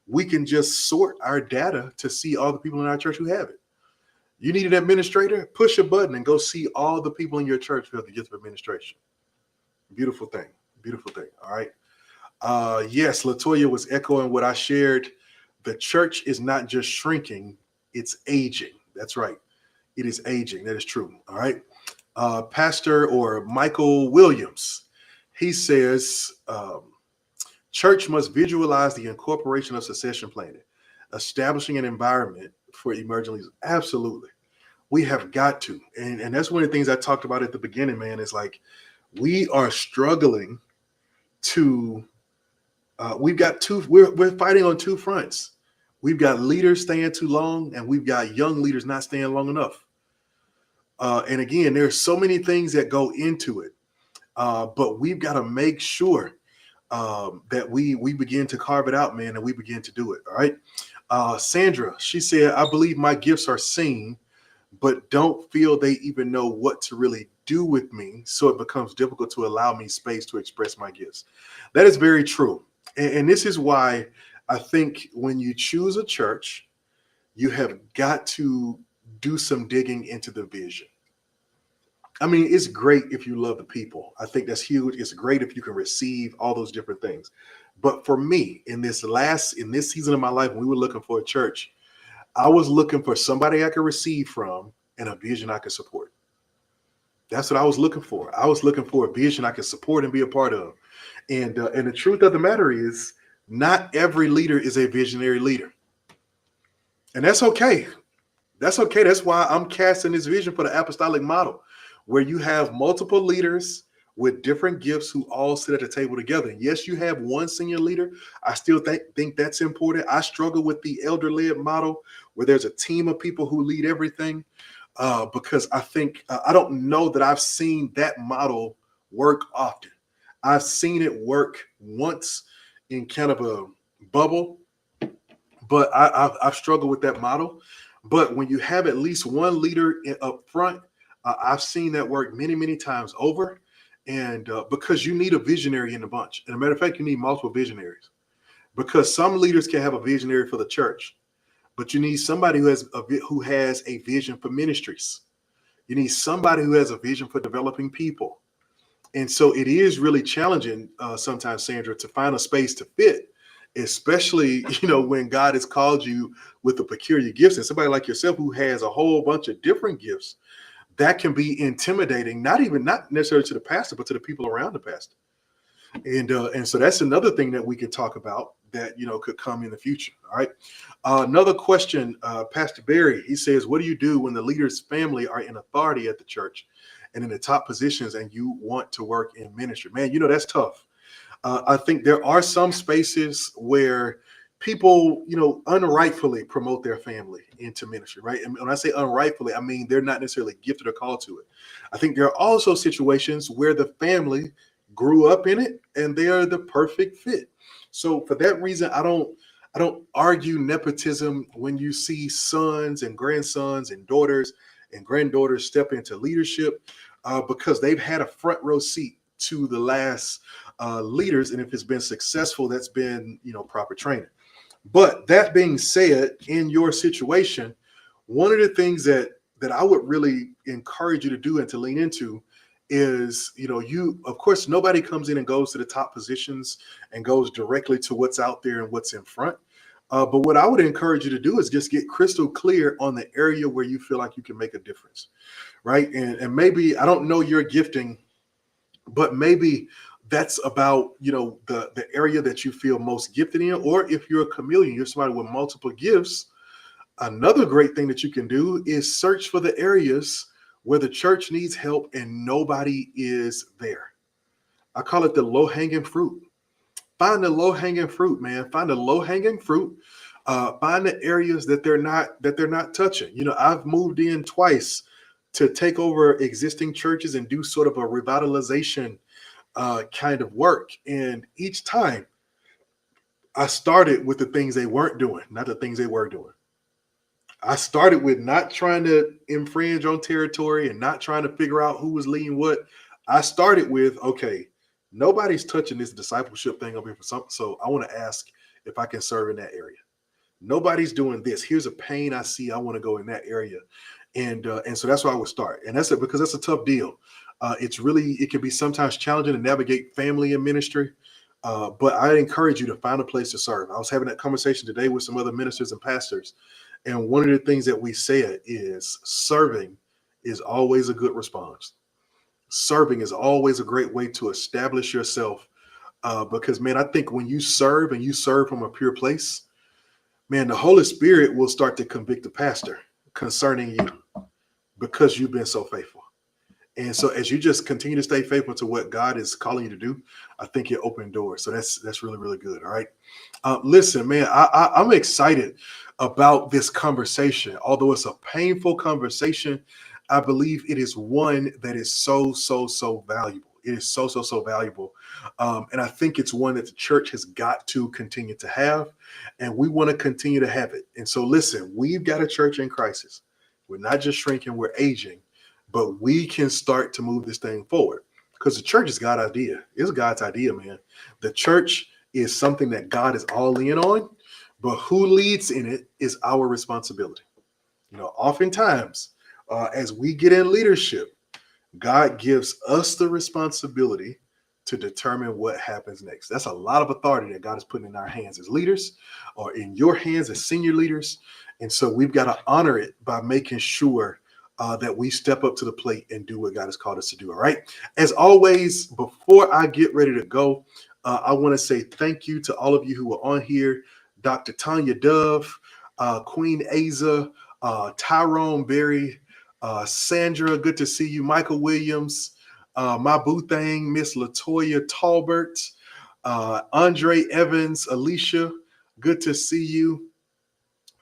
we can just sort our data to see all the people in our church who have it. You need an administrator? Push a button and go see all the people in your church who have the gift of administration. Beautiful thing. Beautiful thing. All right. Yes, Latoya was echoing what I shared. The church is not just shrinking, it's aging. That's right. It is aging. That is true. All right. Pastor or Michael Williams, he says, church must visualize the incorporation of succession planning, establishing an environment for emerging leaders. Absolutely. We have got to. And that's one of the things I talked about at the beginning, man, is like, we are struggling to, we're fighting on two fronts. We've got leaders staying too long, and we've got young leaders not staying long enough. And again, there's so many things that go into it, but we've got to make sure that we begin to carve it out, man, and we begin to do it. All right. Sandra, she said, I believe my gifts are seen, but don't feel they even know what to really do with me. So it becomes difficult to allow me space to express my gifts. That is very true. And this is why I think when you choose a church, you have got to do some digging into the vision. I mean, it's great if you love the people. I think that's huge. It's great if you can receive all those different things. But for me, in this season of my life, when we were looking for a church, I was looking for somebody I could receive from and a vision I could support. That's what I was looking for. I was looking for a vision I could support and be a part of. And the truth of the matter is, not every leader is a visionary leader, and that's okay. That's okay. That's why I'm casting this vision for the apostolic model, where you have multiple leaders with different gifts who all sit at the table together. And yes, you have one senior leader. I still think that's important. I struggle with the elder-led model, where there's a team of people who lead everything, because I think I don't know that I've seen that model work often. I've seen it work once in kind of a bubble, but I've struggled with that model. But when you have at least one leader up front, I've seen that work many, many times over. And because you need a visionary in the bunch. And a matter of fact, you need multiple visionaries, because some leaders can have a visionary for the church, but you need somebody who has a vision for ministries. You need somebody who has a vision for developing people. And so it is really challenging sometimes, Sandra, to find a space to fit, especially, when God has called you with the peculiar gifts, and somebody like yourself who has a whole bunch of different gifts. That can be intimidating, not necessarily to the pastor, but to the people around the pastor. And so that's another thing that we can talk about that could come in the future. All right. Another question, Pastor Barry. He says, "What do you do when the leader's family are in authority at the church and in the top positions, and you want to work in ministry?" Man, that's tough. I think there are some spaces where people, unrightfully promote their family into ministry, right? And when I say unrightfully, I mean they're not necessarily gifted or called to it. I think there are also situations where the family grew up in it and they are the perfect fit. So for that reason, I don't argue nepotism when you see sons and grandsons and daughters and granddaughters step into leadership, because they've had a front row seat to the last leaders, and if it's been successful, that's been proper training. But that being said, in your situation, one of the things that I would really encourage you to do and to lean into is, you, of course, nobody comes in and goes to the top positions and goes directly to what's out there and what's in front. But what I would encourage you to do is just get crystal clear on the area where you feel like you can make a difference, right? And maybe, I don't know your gifting, but maybe that's about the area that you feel most gifted in. Or if you're a chameleon, you're somebody with multiple gifts, another great thing that you can do is search for the areas where the church needs help and nobody is there. I call it the low-hanging fruit. Find the low-hanging fruit, man. Find the low-hanging fruit. Find the areas that they're not touching. I've moved in twice to take over existing churches and do sort of a revitalization kind of work. And each time I started with the things they weren't doing, not the things they were doing. I started with not trying to infringe on territory and not trying to figure out who was leading what. I started with, okay, nobody's touching this discipleship thing over here for something. So I want to ask if I can serve in that area. Nobody's doing this. Here's a pain I see. I want to go in that area. And so that's why I would start. And that's it, because that's a tough deal. It can be sometimes challenging to navigate family and ministry. But I encourage you to find a place to serve. I was having that conversation today with some other ministers and pastors. And one of the things that we said is serving is always a good response. Serving is always a great way to establish yourself. Because, man, I think when you serve and you serve from a pure place, man, the Holy Spirit will start to convict the pastor concerning you because you've been so faithful. And so as you just continue to stay faithful to what God is calling you to do, I think you open doors. So that's really, really good. All right. Listen, man, I'm excited about this conversation. Although it's a painful conversation, I believe it is one that is so, so, so valuable. It is so, so, so valuable. And I think it's one that the church has got to continue to have. And we want to continue to have it. And so listen, we've got a church in crisis. We're not just shrinking, we're aging. But we can start to move this thing forward, because the church is God's idea. It's God's idea, man. The church is something that God is all in on, but who leads in it is our responsibility. Oftentimes, as we get in leadership, God gives us the responsibility to determine what happens next. That's a lot of authority that God is putting in our hands as leaders or in your hands as senior leaders. And so we've got to honor it by making sure that we step up to the plate and do what God has called us to do. All right. As always, before I get ready to go, I want to say thank you to all of you who were on here. Dr. Tanya Dove, Queen Aza, Tyrone Berry, Sandra, good to see you. Michael Williams, my boo thing, Miss Latoya Tolbert, Andre Evans, Alicia, good to see you.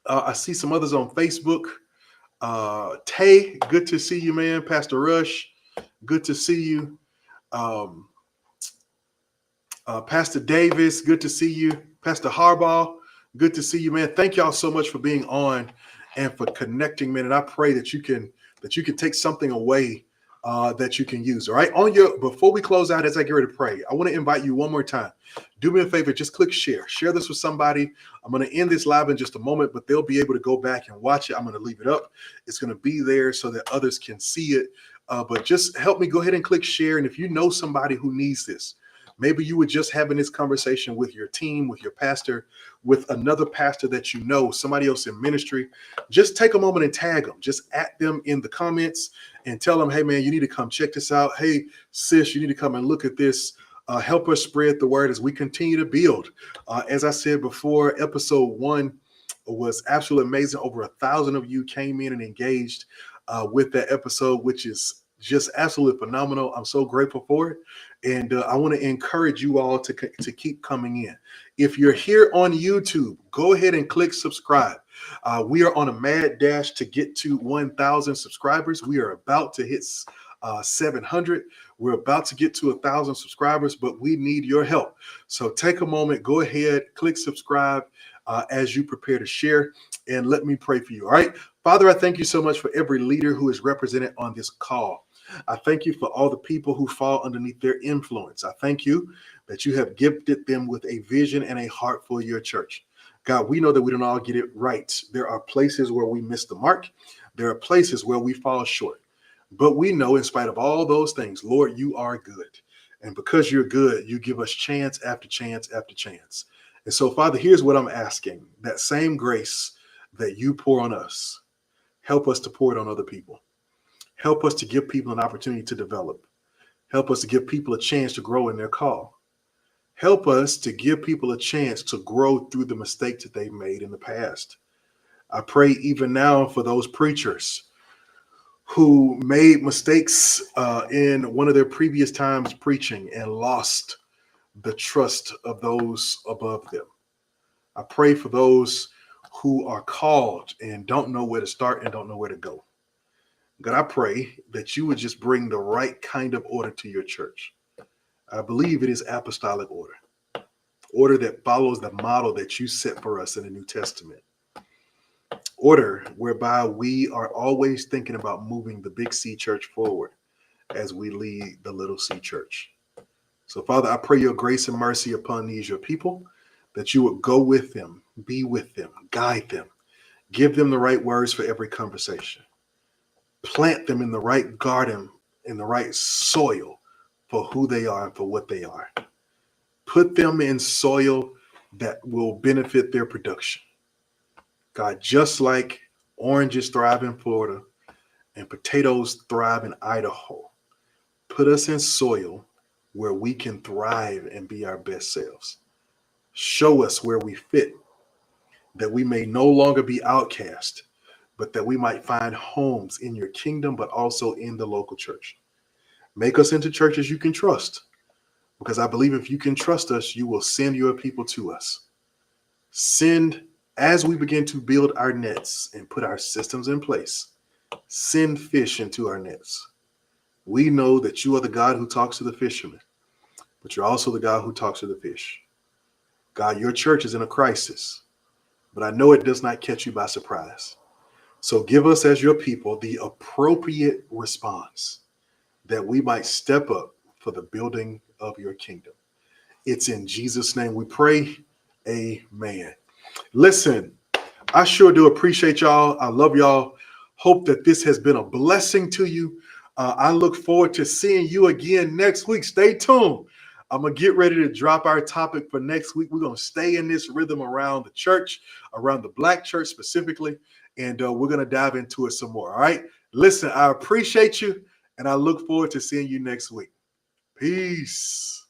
I see some others on Facebook. Tay, good to see you, man. Pastor Rush, good to see you. Pastor Davis, good to see you. Pastor Harbaugh, good to see you, man. Thank y'all so much for being on and for connecting, man. And I pray that you can take something away that you can use. All right. Before we close out, as I get ready to pray, I want to invite you one more time. Do me a favor, just click share. Share this with somebody. I'm going to end this live in just a moment, but they'll be able to go back and watch it. I'm going to leave it up. It's going to be there so that others can see it. But just help me go ahead and click share. And if you know somebody who needs this, maybe you were just having this conversation with your team, with your pastor, with another pastor that you know, somebody else in ministry. Just take a moment and tag them. Just at them in the comments and tell them, hey, man, you need to come check this out. Hey, sis, you need to come and look at this. Help us spread the word as we continue to build. As I said before, episode 1 was absolutely amazing. Over 1,000 of you came in and engaged with that episode, which is just absolutely phenomenal. I'm so grateful for it. And I want to encourage you all to keep coming in. If you're here on YouTube, go ahead and click subscribe. We are on a mad dash to get to 1,000 subscribers. We are about to hit 700. We're about to get to 1,000 subscribers, but we need your help. So take a moment, go ahead, click subscribe as you prepare to share, and let me pray for you. All right. Father, I thank you so much for every leader who is represented on this call. I thank you for all the people who fall underneath their influence. I thank you that you have gifted them with a vision and a heart for your church. God, we know that we don't all get it right. There are places where we miss the mark. There are places where we fall short. But we know in spite of all those things, Lord, you are good. And because you're good, you give us chance after chance after chance. And so, Father, here's what I'm asking. That same grace that you pour on us, help us to pour it on other people. Help us to give people an opportunity to develop. Help us to give people a chance to grow in their call. Help us to give people a chance to grow through the mistakes that they've made in the past. I pray even now for those preachers who made mistakes in one of their previous times preaching and lost the trust of those above them. I pray for those who are called and don't know where to start and don't know where to go. God, I pray that you would just bring the right kind of order to your church. I believe it is apostolic order that follows the model that you set for us in the New Testament. Order whereby we are always thinking about moving the big C church forward as we lead the little C church. So, Father, I pray your grace and mercy upon these, your people, that you would go with them, be with them, guide them, give them the right words for every conversation. Plant them in the right garden, in the right soil for who they are and for what they are. Put them in soil that will benefit their production. God, just like oranges thrive in Florida and potatoes thrive in Idaho, put us in soil where we can thrive and be our best selves. Show us where we fit, that we may no longer be outcast, but that we might find homes in your kingdom, but also in the local church. Make us into churches you can trust, because I believe if you can trust us, you will send your people to us. Send, as we begin to build our nets and put our systems in place, send fish into our nets. We know that you are the God who talks to the fishermen, but you're also the God who talks to the fish. God, your church is in a crisis, but I know it does not catch you by surprise. So give us as your people the appropriate response that we might step up for the building of your kingdom. It's in Jesus' name we pray. Amen. Listen, I sure do appreciate y'all. I love y'all. Hope that this has been a blessing to you. I look forward to seeing you again next week. Stay tuned. I'm going to get ready to drop our topic for next week. We're going to stay in this rhythm around the church, around the Black church specifically, and we're going to dive into it some more. All right. Listen, I appreciate you, and I look forward to seeing you next week. Peace.